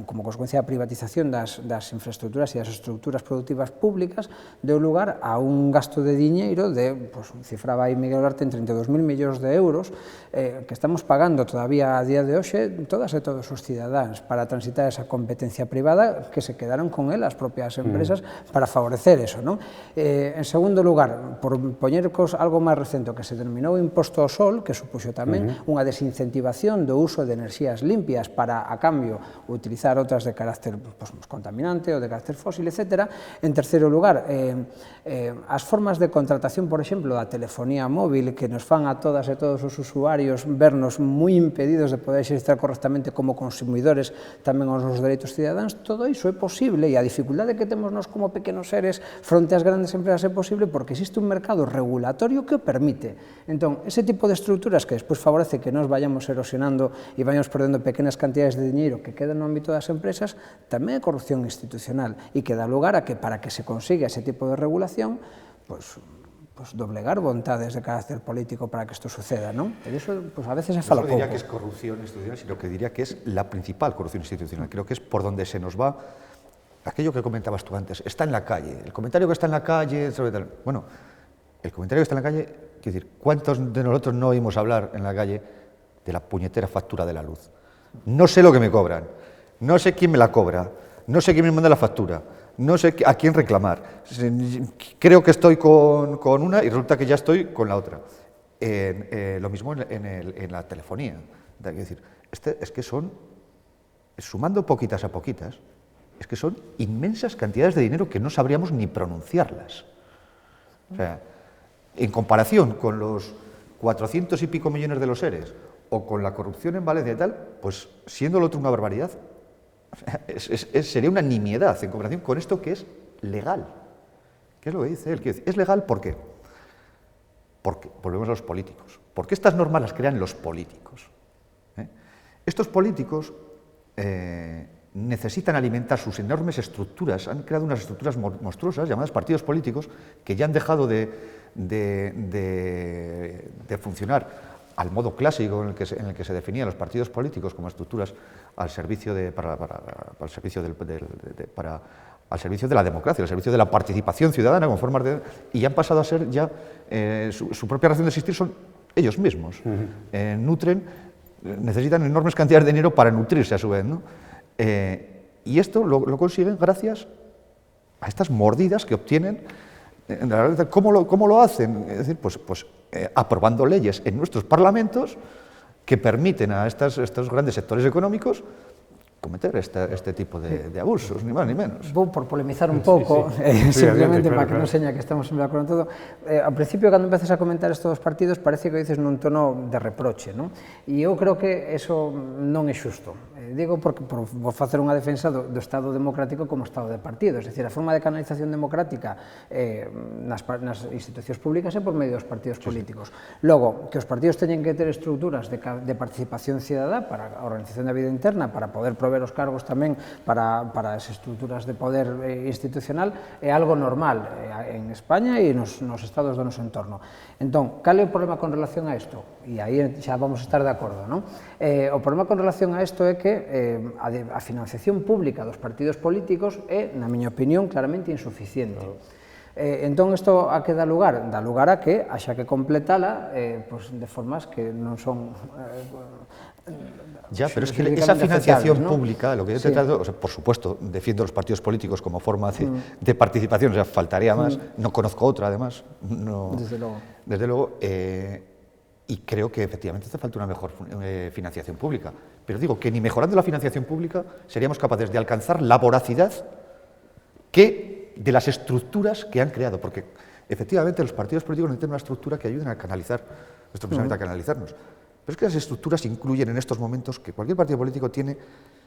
como consecuencia da privatización das infraestructuras e das estructuras productivas públicas, deu lugar a un gasto de diñeiro de, pues, cifraba aí Miguel Arte en 32.000 millóns de euros, que estamos pagando todavía a día de hoxe todas e todos os cidadáns para transitar esa competencia privada que se quedaron con el as propias empresas para favorecer eso. Non? En segundo lugar, por poñer algo máis recente, que se denominou imposto ao sol, que supuxo tamén unha desincentivación do uso de enerxías limpias para, a cambio, utilizar outras de carácter pues, contaminante ou de carácter fósil, etc. En terceiro lugar, as formas de contratación, por exemplo, da telefonía móvil, que nos fan a todas e todos os usuarios vernos moi impedidos de poder exercer correctamente como consumidores tamén os nosos dereitos cidadáns, todo iso é posible e a dificultade que temos nós como pequenos seres fronte ás grandes empresas é posible porque existe un mercado regulatorio que o permite. Entón, ese tipo de estructuras que despois favorece que nos vayamos erosionando e vayamos perdendo pequenas cantidades de diñeiro que quedan no ámbito das empresas, tamén é corrupción institucional e que dá lugar a que para que se consiga ese tipo de regulación, pues doblegar vontades de carácter político para que isto suceda, non? E iso, pues, a veces se fala pouco. No diría que es corrupción institucional, sino que diría que es la principal corrupción institucional. Creo que es por donde se nos va aquello que comentabas tú antes, está en la calle, el comentario que está en la calle, sobre tal. Bueno, el comentario que está en la calle, quiero decir, ¿cuántos de nosotros no oímos hablar en la calle de la puñetera factura de la luz? No sé lo que me cobran, no sé quién me la cobra, no sé quién me manda la factura, no sé a quién reclamar. Creo que estoy con una y resulta que ya estoy con la otra. Lo mismo en la telefonía. Es decir, es que son, sumando poquitas a poquitas, es que son inmensas cantidades de dinero que no sabríamos ni pronunciarlas. O sea, en comparación con los 400 y pico millones de los seres o con la corrupción en Valencia y tal, pues siendo lo otro una barbaridad, sería una nimiedad en comparación con esto que es legal. ¿Qué es lo que dice él? Es legal ¿por qué? Porque volvemos a los políticos. Porque estas normas las crean los políticos. Estos políticos necesitan alimentar sus enormes estructuras, han creado unas estructuras monstruosas llamadas partidos políticos que ya han dejado de funcionar al modo clásico en el que se definían los partidos políticos como estructuras al servicio de la democracia, al servicio de la participación ciudadana con formas de... y han pasado a ser ya, su propia razón de existir son ellos mismos. Necesitan enormes cantidades de dinero para nutrirse a su vez, ¿no? Y esto lo consiguen gracias a estas mordidas que obtienen. ¿Cómo lo hacen? Es decir, pues aprobando leyes en nuestros parlamentos que permiten a estos grandes sectores económicos cometer este tipo de abusos, ni más ni menos. Vou por polemizar un pouco, simplemente para que non seña que estamos en acordo con todo. Ao principio, cando empezas a comentar estes dos partidos, parece que o dices nun tono de reproche, non? E eu creo que eso non é xusto. Digo porque vou facer unha defensa do Estado democrático como Estado de partidos, é dicir, a forma de canalización democrática nas institucións públicas é por medio dos partidos políticos. Logo, que os partidos teñen que ter estructuras de participación cidadá para a organización da vida interna, para poder prover os cargos tamén para as estruturas de poder institucional, é algo normal en España e nos estados do noso entorno. Entón, cal é o problema con relación a isto? E aí xa vamos a estar de acordo, non? O problema con relación a isto é que a financiación pública dos partidos políticos é, na miña opinión, claramente insuficiente. Entón, isto a que dá lugar? Dá lugar a que haxa que completala de formas que non son... Ya, pero es que esa financiación pública, lo que yo te trato, o sea, por supuesto, defiendo los partidos políticos como forma de participación, o sea, faltaría más, no conozco otra además, no, desde luego, Y creo que efectivamente hace falta una mejor financiación pública. Pero digo que ni mejorando la financiación pública seríamos capaces de alcanzar la voracidad que de las estructuras que han creado. Porque efectivamente los partidos políticos necesitan una estructura que ayuden a canalizar nuestro pensamiento, a canalizarnos. Pero es que las estructuras incluyen en estos momentos que cualquier partido político tiene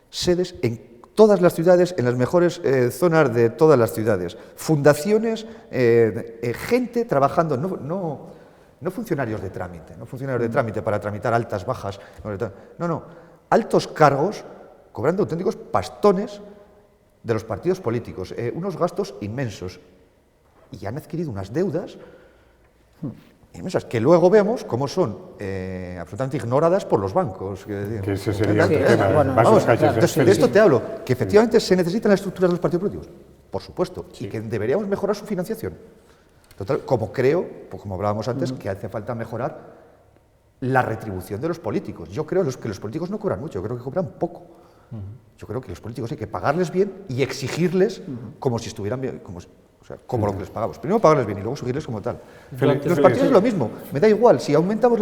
sedes en todas las ciudades, en las mejores zonas de todas las ciudades. Fundaciones, gente trabajando, no funcionarios de trámite, para tramitar altas, bajas, no, altos cargos cobrando auténticos pastones de los partidos políticos, unos gastos inmensos, y han adquirido unas deudas inmensas, que luego vemos cómo son absolutamente ignoradas por los bancos. Que ese sería Sí, otro tema. bueno, Bancos, caixas, Entonces, de esto te hablo, que efectivamente se necesitan las estructuras de los partidos políticos, por supuesto, y que deberíamos mejorar su financiación. Total, como creo, pues como hablábamos antes, que hace falta mejorar la retribución de los políticos. Yo creo que los políticos no cobran mucho, yo creo que cobran poco. Yo creo que los políticos hay que pagarles bien y exigirles como si estuvieran bien, como lo que les pagamos. Primero pagarles bien y luego subirles como tal. Los partidos es lo mismo, me da igual, si aumentamos,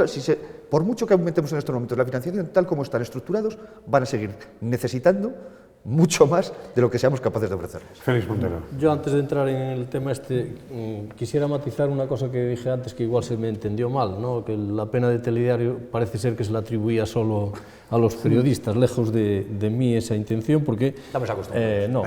por mucho que aumentemos en estos momentos la financiación, tal como están estructurados, van a seguir necesitando mucho más de lo que seamos capaces de ofrecerles. Félix Montero. Yo antes de entrar en el tema quisiera matizar una cosa que dije antes que igual se me entendió mal, ¿no? Que la pena de telediario parece ser que se la atribuía solo a los periodistas, lejos de mí esa intención, porque Estamos acostumbrados.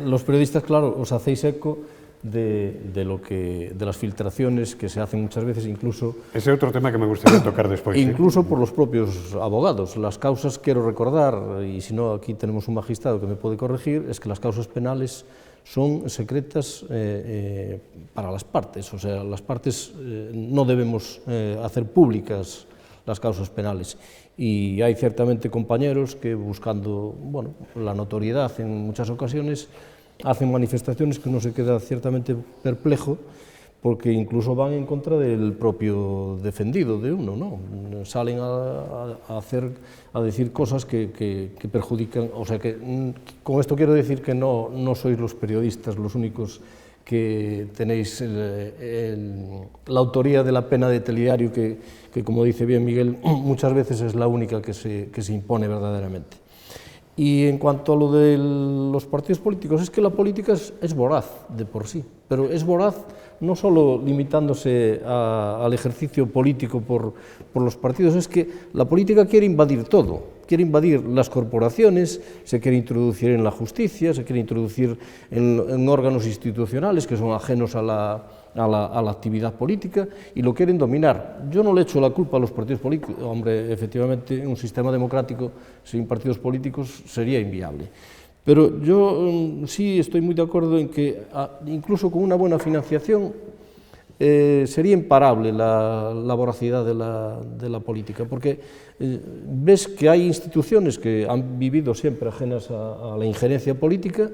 los periodistas, claro, os hacéis eco de las filtraciones que se hacen muchas veces, incluso... Ese es otro tema que me gustaría tocar después. Incluso por los propios abogados. Las causas, quiero recordar, y si no aquí tenemos un magistrado que me puede corregir, es que las causas penales son secretas para las partes, o sea, las partes no debemos hacer públicas las causas penales. Y hay ciertamente compañeros que buscando la notoriedad en muchas ocasiones hacen manifestaciones que uno se queda ciertamente perplejo, porque incluso van en contra del propio defendido de uno, ¿no? Salen a decir cosas que perjudican, o sea que con esto quiero decir que no sois los periodistas los únicos que tenéis la autoría de la pena de telediario, que como dice bien Miguel, muchas veces es la única que se impone verdaderamente. Y en cuanto a lo de los partidos políticos, es que la política es voraz de por sí, pero es voraz no solo limitándose al ejercicio político por los partidos, es que la política quiere invadir todo, quiere invadir las corporaciones, se quiere introducir en la justicia, se quiere introducir en órganos institucionales que son ajenos a la actividad política y lo quieren dominar. Yo no le echo la culpa a los partidos políticos, hombre, efectivamente un sistema democrático sin partidos políticos sería inviable. Pero yo sí estoy muy de acuerdo en que incluso con una buena financiación sería imparable la voracidad de la política, porque ves que hay instituciones que han vivido siempre ajenas a la injerencia política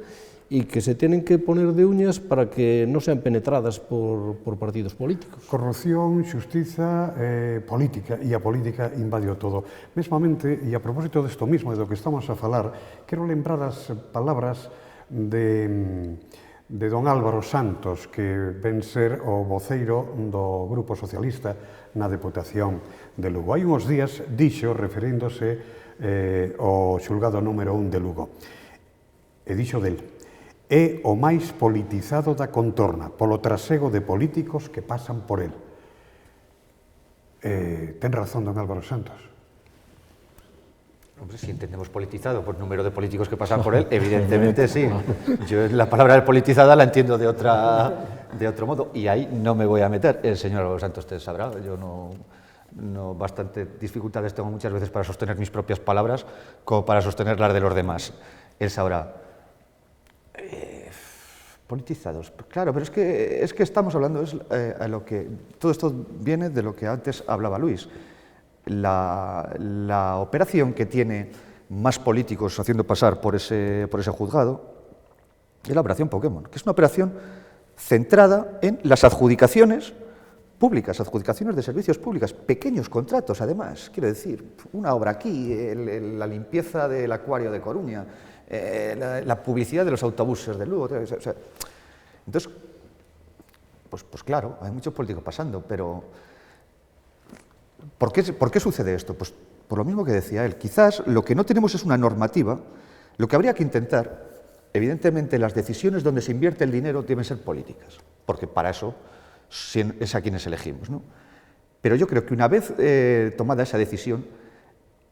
y que se tienen que poner de uñas para que non sean penetradas por partidos políticos. Corrupción, xustiza, política, e a política invadiu todo. Mesmamente, e a propósito desto mismo, do que estamos a falar, quero lembrar as palabras de don Álvaro Santos, que ven ser o voceiro do Grupo Socialista na Deputación de Lugo. Hai uns días dixo, referíndose ao xulgado número 1 de Lugo, e dixo del: é o máis politizado da contorna, polo trasego de políticos que pasan por el. Ten razón don Álvaro Santos. Hombre, si entendemos politizado por número de políticos que pasan por él, evidentemente sí. Yo la palabra politizada la entiendo de otro modo, y ahí no me voy a meter. El señor Álvaro Santos te sabrá, yo no bastante dificultades tengo muchas veces para sostener mis propias palabras como para sostener las de los demás. Él sabrá. Politizados, claro, pero es que estamos hablando, a lo que todo esto viene de lo que antes hablaba Luis. La operación que tiene más políticos haciendo pasar por ese juzgado es la operación Pokémon, que es una operación centrada en las adjudicaciones públicas, adjudicaciones de servicios públicos, pequeños contratos además, quiero decir, una obra aquí, la limpieza del acuario de Coruña, la publicidad de los autobuses de Lugo, o sea, entonces, pues claro, hay muchos políticos pasando, pero ¿Por qué sucede esto? Pues por lo mismo que decía él. Quizás lo que no tenemos es una normativa. Lo que habría que intentar, evidentemente, las decisiones donde se invierte el dinero deben ser políticas, porque para eso es a quienes elegimos, ¿no? Pero yo creo que una vez tomada esa decisión,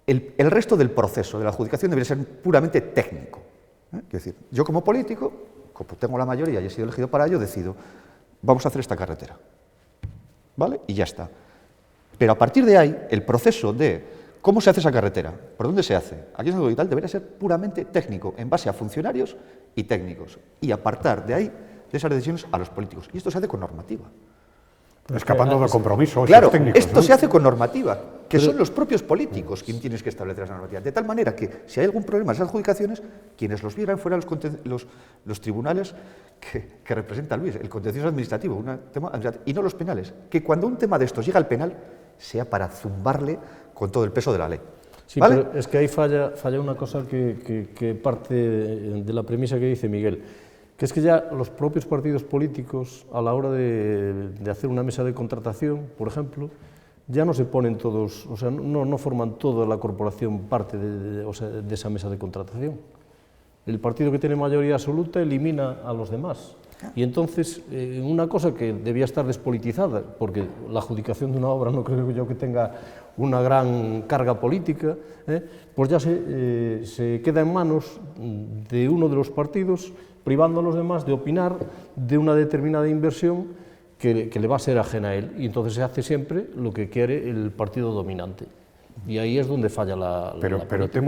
el resto del proceso de la adjudicación debería ser puramente técnico. Es decir, yo como político, como tengo la mayoría y he sido elegido para ello, decido, vamos a hacer esta carretera, ¿vale? Y ya está. Pero a partir de ahí, el proceso de cómo se hace esa carretera, por dónde se hace, aquí en el tal, debería ser puramente técnico, en base a funcionarios y técnicos, y apartar de ahí, de esas decisiones, a los políticos. Y esto se hace con normativa. Escapando del compromiso. Claro, técnicos, esto ¿no? se hace con normativa, que son los propios políticos quienes tienen que establecer esa normativa. De tal manera que, si hay algún problema en esas adjudicaciones, quienes los vieran fueran los tribunales que representa Luis, el contencioso administrativo, y no los penales. Que cuando un tema de estos llega al penal, sea para zumbarle con todo el peso de la ley. Sí, ¿Vale? pero es que ahí falla una cosa que parte de la premisa que dice Miguel, que es que ya los propios partidos políticos, a la hora de hacer una mesa de contratación, por ejemplo, ya no se ponen todos, o sea, no forman toda la corporación parte de esa mesa de contratación. El partido que tiene mayoría absoluta elimina a los demás. Y entonces, una cosa que debía estar despolitizada, porque la adjudicación de una obra no creo yo que tenga una gran carga política, pues ya se queda en manos de uno de los partidos, privando a los demás de opinar de una determinada inversión que le va a ser ajena a él. Y entonces se hace siempre lo que quiere el partido dominante. Y aí é onde falla la Pero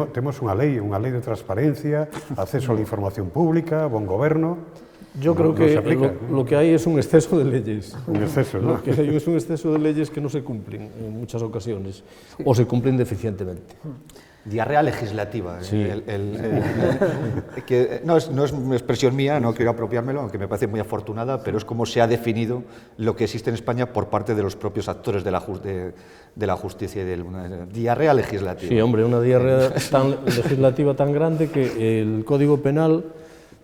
temos unha lei de transparencia, acceso a la información pública, bon goberno. Yo creo que lo que hay es un exceso de leyes. Un exceso, ¿no? Lo que hay es un exceso de leyes que no se cumplen en muchas ocasiones, o se cumplen deficientemente. Diarrea legislativa. Sí. Que no es una expresión mía, no quiero apropiármelo, aunque me parece muy afortunada, pero es como se ha definido lo que existe en España por parte de los propios actores de la justicia y de una diarrea legislativa. Sí, hombre, una diarrea legislativa tan grande que el Código Penal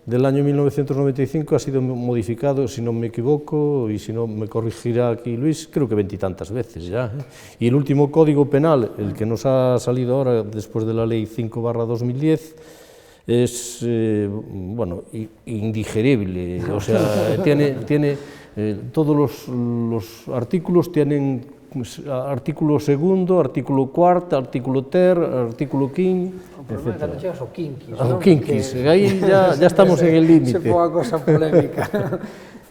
del año 1995 ha sido modificado, si no me equivoco, y si no me corregirá aquí Luis, creo que 20 y tantas veces ya. Y el último Código Penal, el que nos ha salido ahora después de la Ley 5/2010, es, bueno, indigerible, o sea, tiene todos los artículos tienen artículo segundo, artículo cuarto, artículo ter, artículo quinto, etc. Cando chegas ao quinquis, Ao quinquis, aí ya estamos en el límite. Se foi a cosa polémica.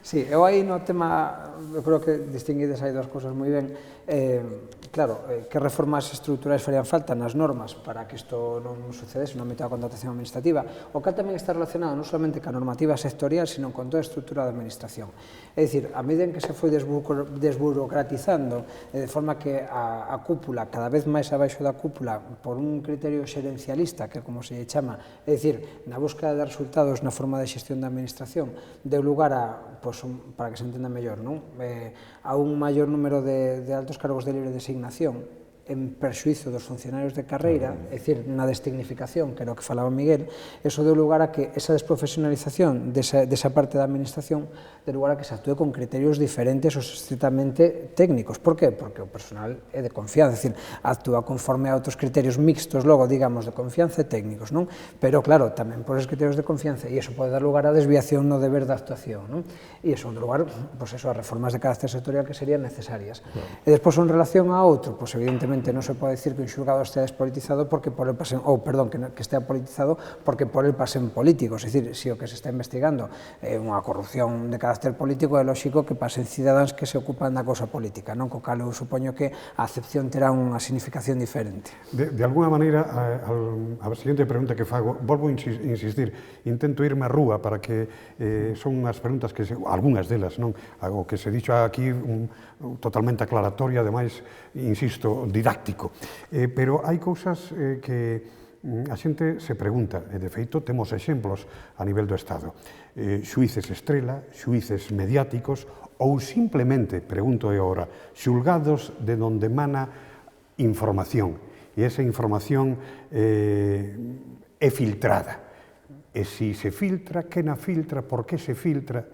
Sí, eu aí no tema, eu creo que distinguides aí das cousas moi ben. Claro, que reformas estruturais farían falta nas normas para que isto non sucedese no ámbito da contratación administrativa, o que tamén está relacionado non solamente ca normativa sectorial, sino con toda a estrutura da administración. É dicir, a medida en que se foi desburocratizando, de forma que a cúpula, cada vez máis abaixo da cúpula, por un criterio xerencialista, que é como se chama, é dicir, na búsqueda de resultados na forma de xestión da administración, deu lugar a, pues, para que se entenda mellor, non? A un maior número de altos cargos de libre designación en perxuízo dos funcionarios de carreira, é dicir, na destignificación, que era o que falaba Miguel, eso deu lugar a que esa desprofesionalización desa parte da administración deu lugar a que se actúe con criterios diferentes ou estrictamente técnicos. Por qué? Porque o personal é de confianza, é dicir, actúa conforme a outros criterios mixtos, logo, digamos, de confianza e técnicos, non? Pero, claro, tamén por esos criterios de confianza, e iso pode dar lugar a desviación no deber de actuación, non? E iso deu lugar, pois eso, a reformas de carácter sectorial que serían necesarias. E despois, en relación a outro, pois evidentemente non se pode dicir que un xulgado estea despolitizado porque por el pasen, ou, perdón, que estea politizado porque por el pasen políticos, é dicir, se o que se está investigando é unha corrupción de carácter político, é lógico que pasen cidadáns que se ocupan da cousa política, non? Co cal eu supoño que a acepción terá unha significación diferente. De alguna maneira, a seguinte pregunta que fago, volvo a insistir, intento irme a rúa para que son unhas preguntas que, algunhas delas, non? O que se dixo aquí totalmente aclaratoria, ademais, insisto, didáctico. Pero hai cousas que a xente se pregunta, e de feito temos exemplos a nivel do Estado. Xuíces estrela, xuíces mediáticos, ou simplemente, pregunto eu agora, xulgados de donde emana información. E esa información é filtrada. E se se filtra, quen a filtra, por que se filtra?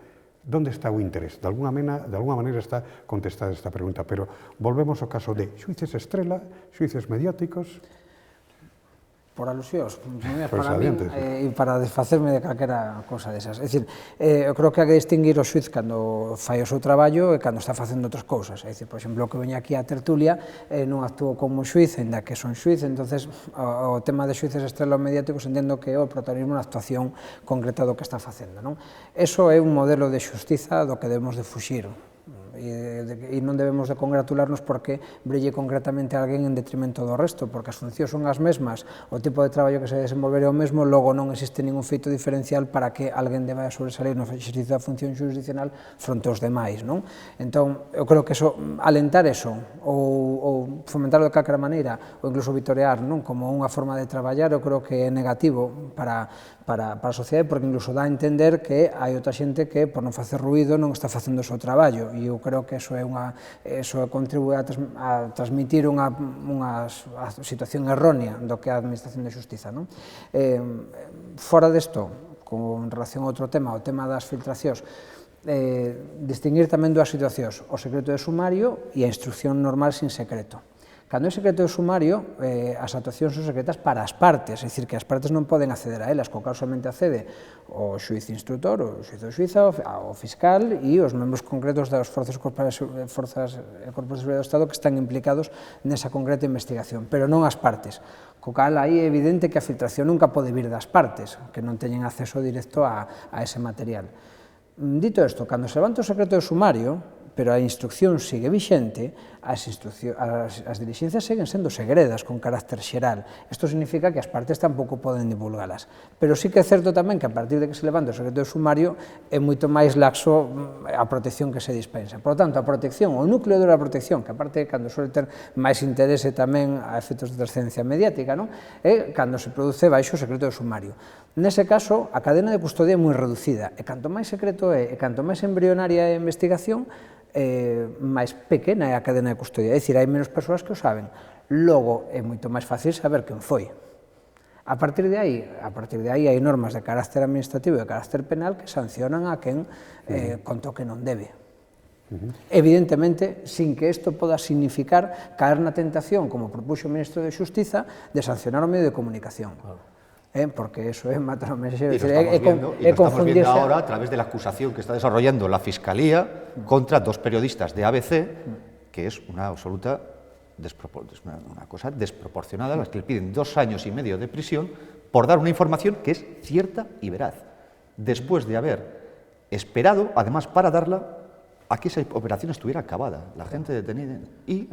Onde está o interés? De alguna maneira está contestada esta pregunta, pero volvemos ao caso de xuíces estrela, xuíces mediáticos. Por alusións, Pois para min, adiante. e para desfacerme de calquera cousa desas. É dicir, eu creo que hai que distinguir o xuiz cando fai o seu traballo e cando está facendo outras cousas. É dicir, por exemplo, o que veña aquí a tertulia non actuou como xuiz, ainda que son xuiz, entonces o tema de xuices estrela mediáticos entendo que é o protagonismo na actuación concreta do que está facendo. Eso é un modelo de xustiza do que debemos de fuxir. E non debemos de congratularnos porque brille concretamente alguén en detrimento do resto, porque as funcións son as mesmas, o tipo de traballo que se desenvolver é o mesmo, logo non existe ningún feito diferencial para que alguén deba sobresalir no exercicio da función jurisdiccional fronte aos demais. Entón, eu creo que alentar eso, ou fomentarlo de calquera maneira, ou incluso vitorear como unha forma de traballar, eu creo que é negativo para a sociedade, porque incluso dá a entender que hai outra xente que, por non facer ruído, non está facendo o seu traballo, e eu creo que eso contribúe a transmitir unha situación errónea do que é a Administración de Xustiza. Fora desto, con relación a outro tema, o tema das filtracións, distinguir tamén dúas situacións, o secreto de sumario e a instrucción normal sin secreto. Cando é secreto de sumario, as actuacións son secretas para as partes, é dicir, que as partes non poden acceder a elas, co cal somente accede o xuiz instructor, o xuiz de xuiza, o fiscal e os membros concretos das forzas e corpos de seguridade do Estado que están implicados nesa concreta investigación, pero non as partes. Co cal, aí é evidente que a filtración nunca pode vir das partes, que non teñen acceso directo a ese material. Dito isto, cando se levanta o secreto de sumario, pero a instrucción sigue vixente, as dilixencias seguen sendo segredas con carácter xeral. Isto significa que as partes tampouco poden divulgalas. Pero sí que é certo tamén que a partir de que se levanta o secreto de sumario é moito máis laxo a protección que se dispensa. Por lo tanto, a protección, o núcleo da protección, que aparte cando suele ter máis interese tamén a efectos de trascendencia mediática, é cando se produce baixo o secreto de sumario. Nese caso, a cadena de custodia é moi reducida, e canto máis secreto é, e canto máis embrionaria é a investigación, máis pequena é a cadena de custodia, é dicir, hai menos persoas que o saben. Logo, é moito máis fácil saber quen foi. A partir de aí hai normas de carácter administrativo e de carácter penal que sancionan a quen contou que non debe. Evidentemente, sin que isto poda significar caer na tentación, como propuxo o Ministro de Xustiza, de sancionar o medio de comunicación. Porque eso es matar a mensaxeiro. Y lo estamos viendo ahora a través de la acusación que está desarrollando la Fiscalía contra dos periodistas de ABC, que es una absoluta una cosa desproporcionada, las que le piden 2 años y medio de prisión por dar una información que es cierta y veraz, después de haber esperado, además para darla, a que esa operación estuviera acabada, la gente detenida y...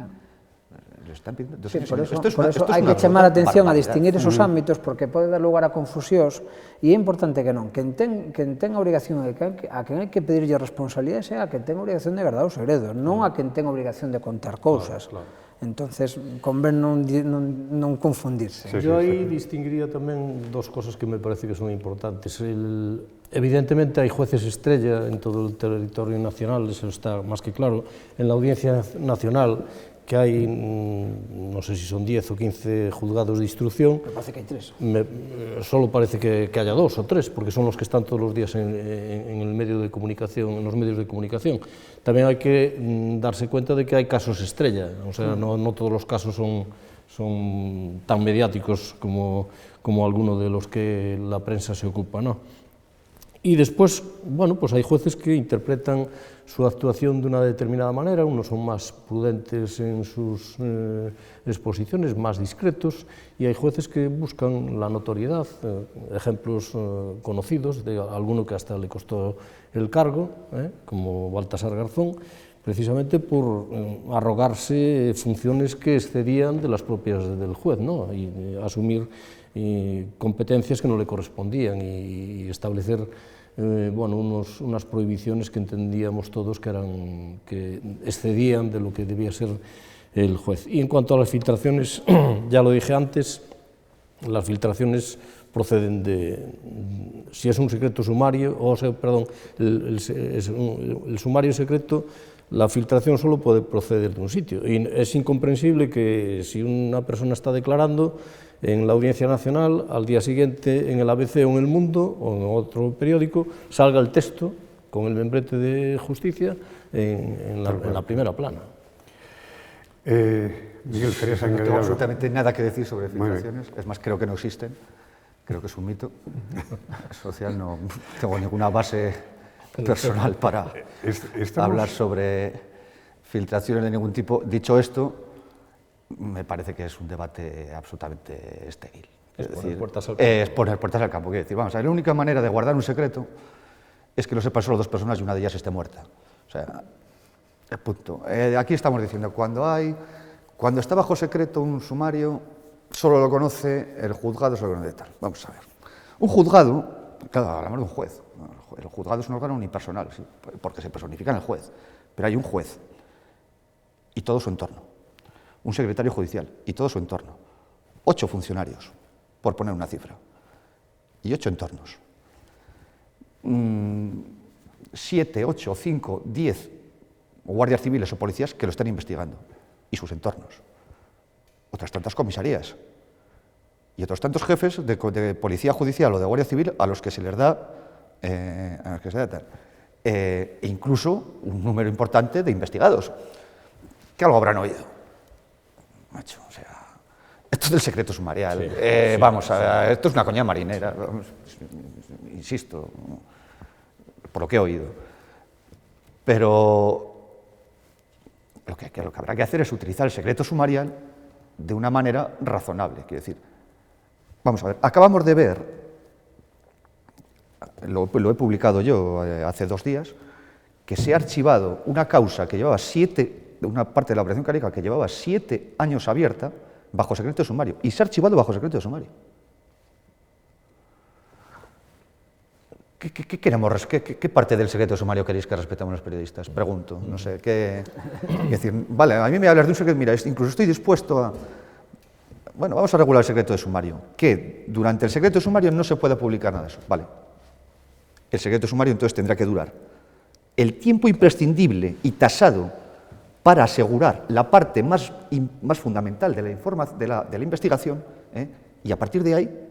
Sí, por eso hai que chamar a atención a distinguir esos ámbitos, porque pode dar lugar a confusións, e é importante que non, quen ten a obrigación, a quen hai que pedirlle responsabilidades é a quen ten a obrigación de guardar o segredo, non a quen ten a obrigación de contar cousas. Entonces, convén non confundirse. Eu aí distinguiría tamén dos cosas que me parece que son importantes. Evidentemente hai jueces estrella en todo o territorio nacional, eso está máis que claro. En la Audiencia Nacional, que hai, non sei se son 10 ou 15 juzgados de instrucción. Me parece que hai 3. Solo parece que haya 2 ou 3, porque son los que están todos los días en el medio de comunicación, en los medios de comunicación. Tamén hai que darse cuenta de que hai casos estrella, o sea, no todos los casos son tan mediáticos como alguno de los que la prensa se ocupa, ¿no? Y después, bueno, pues hay jueces que interpretan su actuación de una determinada manera, unos son más prudentes en sus exposiciones, más discretos, y hay jueces que buscan la notoriedad, ejemplos conocidos de alguno que hasta le costó el cargo, como Baltasar Garzón, precisamente por arrogarse funciones que excedían de las propias del juez, ¿no? Y asumir competencias que no le correspondían y establecer unas prohibiciones que entendíamos todos que excedían de lo que debía ser el juez. Y en cuanto a las filtraciones, ya lo dije antes, las filtraciones proceden si es un secreto sumario, el sumario secreto, la filtración solo puede proceder de un sitio. Y es incomprensible que si una persona está declarando en la Audiencia Nacional, al día siguiente en el ABC o en El Mundo o en otro periódico salga el texto con el membrete de justicia en la primera plana. Miguel, ¿querías No añadir tengo algo? absolutamente nada que decir sobre Muy bien. filtraciones, es más, creo que no existen, creo que es un mito social, no tengo ninguna base personal para hablar sobre filtraciones de ningún tipo. Dicho esto, me parece que es un debate absolutamente estéril. Es poner puertas al campo. Es poner puertas al campo, quiero decir, vamos a ver, la única manera de guardar un secreto es que lo sepan solo dos personas y una de ellas esté muerta. O sea, punto. Aquí estamos diciendo, cuando está bajo secreto un sumario, solo lo conoce el juzgado, solo lo conoce tal. Vamos a ver. Un juzgado, claro, hablamos de un juez. El juzgado es un órgano unipersonal, ¿sí? Porque se personifica en el juez. Pero hay un juez y todo su entorno. Un secretario judicial y todo su entorno. 8 funcionarios, por poner una cifra. Y 8 entornos. 7, 8, 5, 10 guardias civiles o policías que lo están investigando. Y sus entornos. Otras tantas comisarías. Y otros tantos jefes de policía judicial o de guardia civil a los que se les da e incluso un número importante de investigados, que algo habrán oído. Macho, o sea, esto es del secreto sumarial. Sí, vamos, esto es una coña marinera, vamos, insisto, por lo que he oído. Pero lo que habrá que hacer es utilizar el secreto sumarial de una manera razonable. Quiero decir, vamos a ver, acabamos de ver, lo he publicado yo hace 2 días, que se ha archivado una causa que llevaba una parte de la operación Carica que llevaba 7 años abierta bajo secreto de sumario, y se ha archivado bajo secreto de sumario. ¿Qué queremos? ¿Qué parte del secreto de sumario queréis que respetemos los periodistas? Pregunto, no sé, es decir, vale, a mí me hablas de un secreto, mira, incluso estoy dispuesto a... Bueno, vamos a regular el secreto de sumario, que durante el secreto de sumario no se puede publicar nada de eso, vale. El secreto de sumario entonces tendrá que durar el tiempo imprescindible y tasado para asegurar la parte más fundamental de la investigación, y a partir de ahí,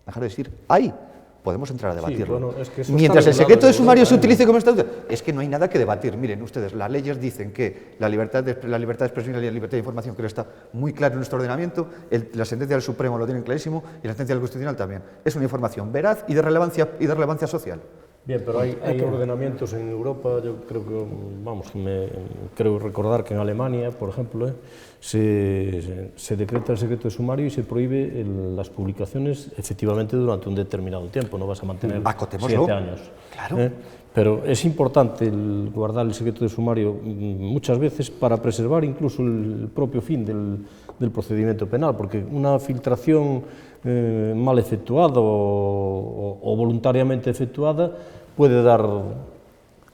dejar de decir, ahí podemos entrar a debatirlo. Sí, bueno, es que mientras el secreto de sumario se utilice como estatuto, es que no hay nada que debatir. Miren ustedes, las leyes dicen que la libertad de expresión y la libertad de información, creo que está muy claro en nuestro ordenamiento, la sentencia del Supremo lo tienen clarísimo y la sentencia del Constitucional también. Es una información veraz y de relevancia social. Bien, pero hay ordenamientos en Europa, yo creo que, vamos, creo recordar que en Alemania, por ejemplo, se decreta el secreto de sumario y se prohíbe las publicaciones efectivamente durante un determinado tiempo, no vas a mantener 7 años. Claro. Pero es importante guardar el secreto de sumario muchas veces para preservar incluso el propio fin del procedimiento penal, porque una filtración mal efectuada o voluntariamente efectuada puede dar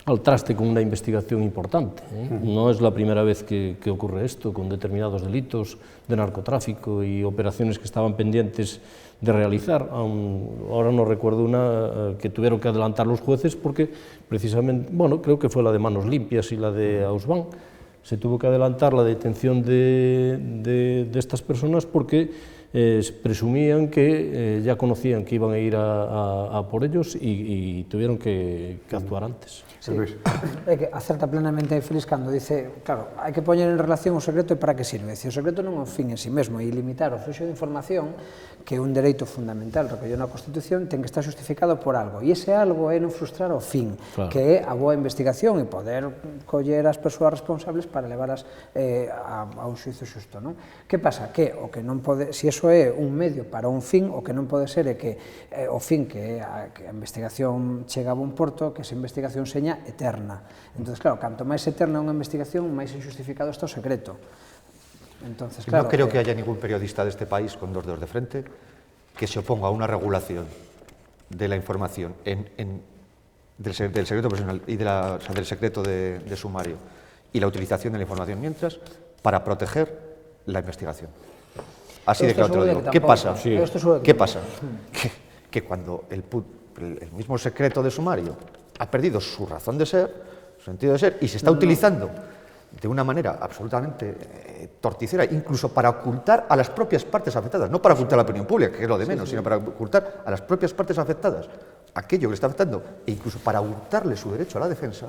al traste con una investigación importante. No es la primera vez que ocurre esto con determinados delitos de narcotráfico y operaciones que estaban pendientes de realizar. Ahora no recuerdo una que tuvieron que adelantar los jueces porque precisamente, bueno, creo que fue la de Manos Limpias y la de Ausban, se tuvo que adelantar la detención de estas personas porque presumían que ya conocían que iban a ir a por ellos y tuvieron que actuar antes. Sí, é que acerta plenamente Félix cando dice, claro, hai que poñer en relación o secreto e para que sirve. O secreto non é un fin en si mesmo, e limitar o fluxo de información, que é un dereito fundamental recollido na Constitución, ten que estar justificado por algo, e ese algo é non frustrar o fin, claro, que é a boa investigación e poder coller as persoas responsables para levaras a un xuizo xusto, non? Que pasa? Que o que non pode, se iso é un medio para un fin, o que non pode ser é que o fin que a investigación chega a bon porto, que esa investigación seña eterna. Entón, claro, canto máis eterna é unha investigación, máis injustificado está o secreto. Entonces, claro, no creo que haya ningún periodista de este país con 2 dedos de frente que se oponga a una regulación de la información del secreto profesional y del secreto de sumario y la utilización de la información mientras para proteger la investigación. Así de claro te lo digo. ¿Qué pasa? ¿Qué pasa? Que cuando el mismo secreto de sumario ha perdido su razón de ser, su sentido de ser, y se está utilizando de una manera absolutamente torticera, incluso para ocultar a las propias partes afectadas, no para ocultar a la opinión pública, que es lo de menos, sino para ocultar a las propias partes afectadas, aquello que le está afectando, e incluso para hurtarle su derecho a la defensa,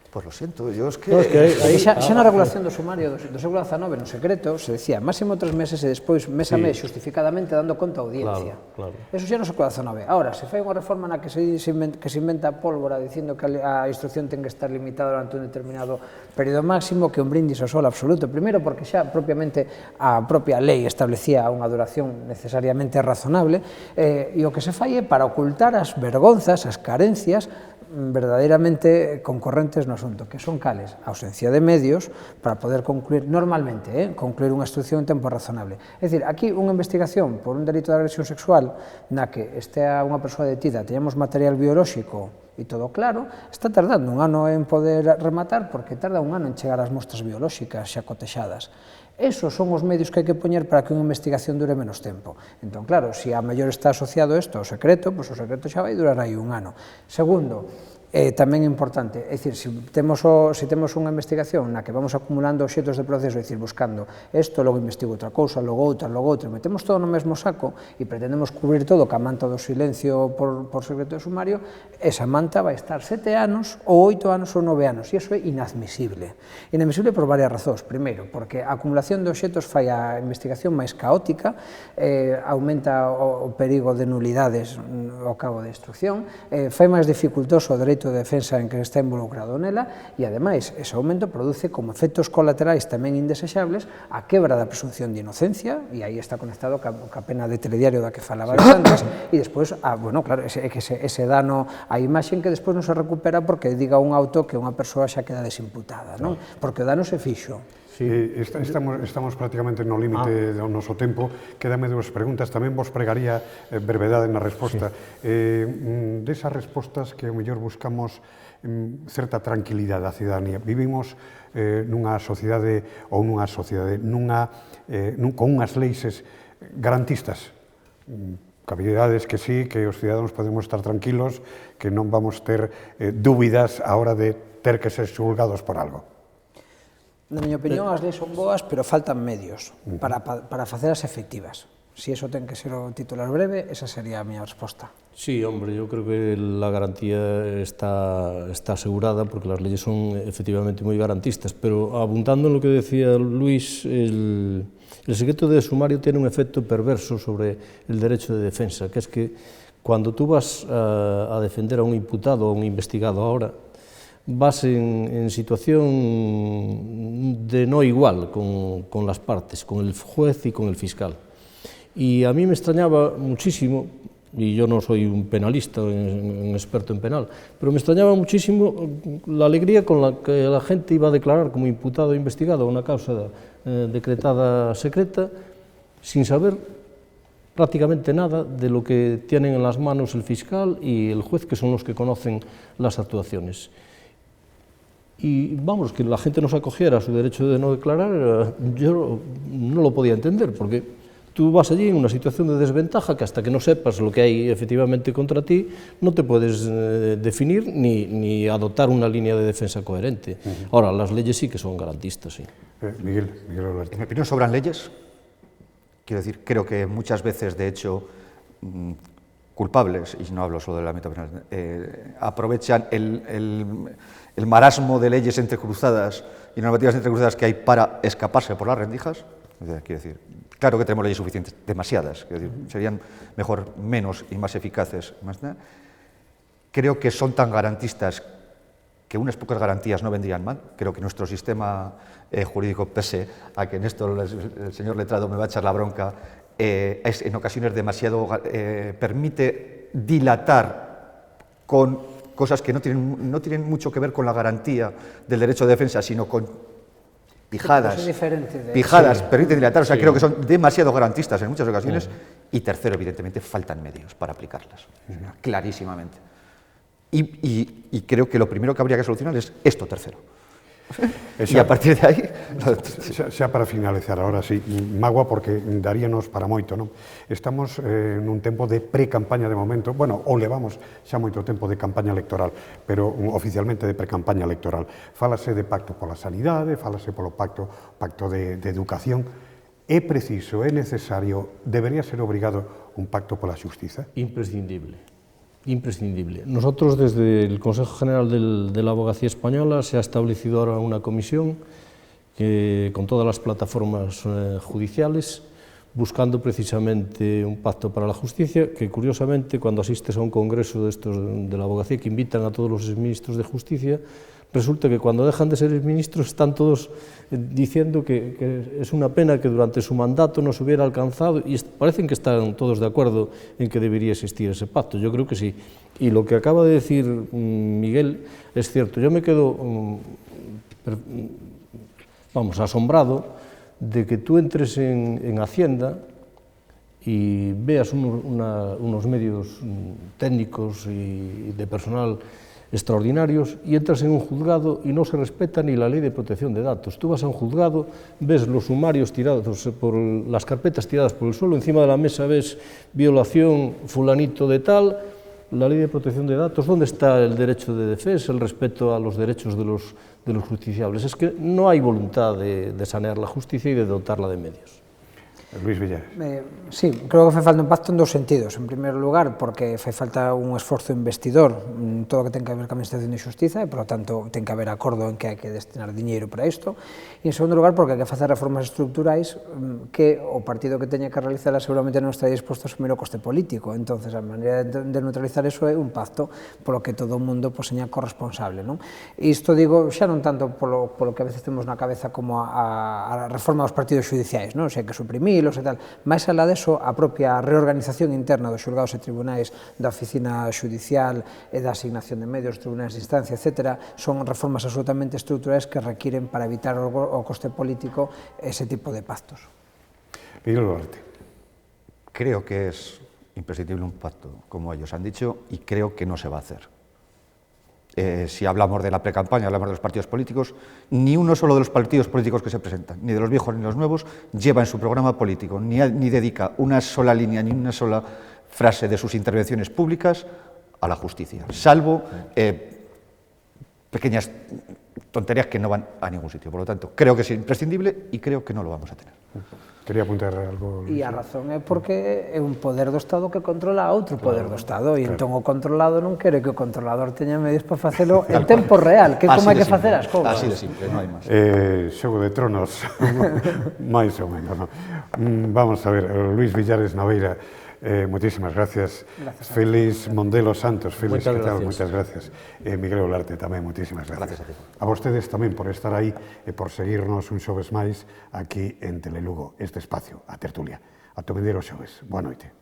pues lo siento, yo es que... No, es que aí, Xa na regulación do sumario do século XIX, no secreto, se decía máximo 3 meses e despois mes a mes xustificadamente dando conta a audiencia. Claro. Eso xa no século XIX. Ahora, se fai unha reforma na que se inventa pólvora dicindo que a instrucción ten que estar limitada durante un determinado período máximo, que un brindis ao sol absoluto. Primeiro, porque xa propiamente a propia lei establecía unha duración necesariamente razonable, e o que se fai é para ocultar as vergonzas, as carencias verdadeiramente concorrentes no asunto, que son cales? A ausencia de medios para poder concluir normalmente, concluir unha instrucción en tempo razonable. É dicir, aquí unha investigación por un delito de agresión sexual na que estea unha persoa detida, teñamos material biolóxico e todo claro, está tardando un ano en poder rematar porque tarda un ano en chegar as mostras biolóxicas xa cotexadas. Esos son os medios que hai que poñer para que unha investigación dure menos tempo. Entón, claro, se a mellor está asociado isto ao secreto, pois o secreto xa vai durar aí un ano. Segundo, tamén importante, é dicir, se temos unha investigación na que vamos acumulando obxetos de proceso, é dicir, buscando isto, logo investigo outra cousa, logo outra, metemos todo no mesmo saco e pretendemos cubrir todo ca manta do silencio por secreto de sumario, esa manta vai estar 7 anos, ou 8 anos ou 9 anos, e iso é inadmisible. Inadmisible por varias razóns. Primeiro, porque a acumulación de obxetos fai a investigación máis caótica, aumenta o perigo de nulidades ao cabo da instrucción, fai máis dificultoso o dereito de defensa en que está involucrado nela e, ademais, ese aumento produce como efectos colaterais tamén indesexables a quebra da presunción de inocencia, e aí está conectado ca pena de telediario da que falaba antes, e despois, bueno, claro, ese dano á imaxe que despois non se recupera porque diga un auto que unha persoa xa queda desimputada, non? Porque o dano se fixo. Estamos prácticamente no límite do noso tempo. Quédame 2 preguntas. Tamén vos pregaría brevedade na resposta. Desas respostas que ao mellor buscamos certa tranquilidade da cidadanía. Vivimos nunha sociedade con unhas leis garantistas. Cavidades que sí, que os cidadanos podemos estar tranquilos, que non vamos ter dúbidas a hora de ter que ser xulgados por algo. Na miña opinión, as leis son boas, pero faltan medios para facelas efectivas. Si eso ten que ser o titular breve, esa sería a miña resposta. Sí, hombre, yo creo que la garantía está asegurada porque las leyes son efectivamente muy garantistas, pero apuntando en lo que decía Luis, el secreto de sumario tiene un efecto perverso sobre el derecho de defensa, que es que cuando tú vas a defender a un imputado o a un investigado ahora, vas en situación de no igual con las partes, con el juez y con el fiscal. Y a mí me extrañaba muchísimo, y yo no soy un penalista, un experto en penal, pero me extrañaba muchísimo la alegría con la que la gente iba a declarar como imputado o investigado una causa decretada secreta, sin saber prácticamente nada de lo que tienen en las manos el fiscal y el juez, que son los que conocen las actuaciones. Y vamos, que la gente no se acogiera a su derecho de no declarar, yo no lo podía entender, porque tú vas allí en una situación de desventaja que hasta que no sepas lo que hay efectivamente contra ti, no te puedes definir ni adoptar una línea de defensa coherente. Ahora, las leyes sí que son garantistas, sí. Miguel Alberto. En mi opinión, sobran leyes. Quiero decir, creo que muchas veces, de hecho, culpables, y no hablo solo del ámbito penal, aprovechan el marasmo de leyes entrecruzadas y normativas entrecruzadas que hay para escaparse por las rendijas. Quiero decir, claro que tenemos leyes suficientes, demasiadas, quiero decir, serían mejor menos y más eficaces. Creo que son tan garantistas que unas pocas garantías no vendrían mal. Creo que nuestro sistema jurídico, pese a que en esto el señor letrado me va a echar la bronca, es en ocasiones demasiado, permite dilatar con cosas que no tienen mucho que ver con la garantía del derecho de defensa, sino con pijadas, permite dilatar, o sea, creo que son demasiado garantistas en muchas ocasiones. Y tercero, evidentemente, faltan medios para aplicarlas, clarísimamente. Y creo que lo primero que habría que solucionar es esto tercero. Y a partir de aí... Xa para finalizar, ahora sí, magua porque daríanos para moito, non? Estamos nun tempo de pre-campaña de momento, bueno, ou levamos xa moito tempo de campaña electoral, pero oficialmente de pre-campaña electoral. Fálase de pacto pola sanidade, fálase polo pacto de educación. É preciso, é necesario, debería ser obrigado un pacto pola xustiza? Imprescindible. imprescindible. Nosotros, desde el Consejo General de la Abogacía Española, se ha establecido ahora una comisión con todas las plataformas judiciales, buscando precisamente un pacto para la justicia, que curiosamente, cuando asistes a un congreso de estos de la abogacía que invitan a todos los exministros de justicia, resulta que cuando dejan de ser exministros están todos diciendo que es una pena que durante su mandato no se hubiera alcanzado, y parecen que están todos de acuerdo en que debería existir ese pacto. Yo creo que sí. Y lo que acaba de decir Miguel es cierto. Yo me quedo, asombrado de que tú entres en Hacienda y veas unos medios técnicos y de personal extraordinarios, y entras en un juzgado y no se respeta ni la ley de protección de datos. Tú vas a un juzgado, ves los sumarios tirados, las carpetas tiradas por el suelo, encima de la mesa ves violación fulanito de tal, la ley de protección de datos, ¿dónde está el derecho de defensa, el respeto a los derechos de los justiciables? Es que no hay voluntad de sanear la justicia y de dotarla de medios. Luis Villares. Sí, creo que fai falta un pacto en dos sentidos. En primeiro lugar, porque fai falta un esforzo investidor en todo o que ten que ver con a Administración de Xustiza e, por lo tanto, ten que haber acordo en que hai que destinar diñeiro para isto. E, en segundo lugar, porque hai que facer reformas estructurais que o partido que teña que realizarlas seguramente non está disposto a asumir o coste político. Entonces, a maneira de neutralizar eso é un pacto polo que todo o mundo seña corresponsable. E isto digo xa non tanto polo que a veces temos na cabeza como a reforma dos partidos judiciais, non? Xa que suprimir e tal, máis alá deso, a propia reorganización interna dos xulgados e tribunais, da oficina judicial e da asignación de medios, tribunais de instancia, etc., son reformas absolutamente estruturais que requiren para evitar o coste político ese tipo de pactos. Miguel Duarte. Creo que es imprescindible un pacto, como ellos han dicho, y creo que no se va a hacer. Si hablamos de la precampaña, hablamos de los partidos políticos, ni uno solo de los partidos políticos que se presentan, ni de los viejos ni de los nuevos, lleva en su programa político, ni dedica una sola línea ni una sola frase de sus intervenciones públicas a la justicia, salvo pequeñas tonterías que no van a ningún sitio. Por lo tanto, creo que es imprescindible y creo que no lo vamos a tener. Quería apuntar algo. E a razón é porque é un poder do Estado que controla a outro poder do Estado, e entón o controlado non quere que o controlador teña medios para facelo en tempo real, que é como hai que facer as cousas. Así de simple, non hai máis. Xogo de Tronos, máis ou menos, ¿no? Vamos a ver, Luis Villares Naveira, muchísimas gracias. Félix Mondelo Santos, Félix, ¿qué tal? Muchas gracias. Miguel Olarte tamén, muchísimas gracias. A vostedes tamén por estar aí e por seguirnos un xoves máis aquí en Telelugo, este espacio, a tertulia. A to vindeiro xoves. Boa noite.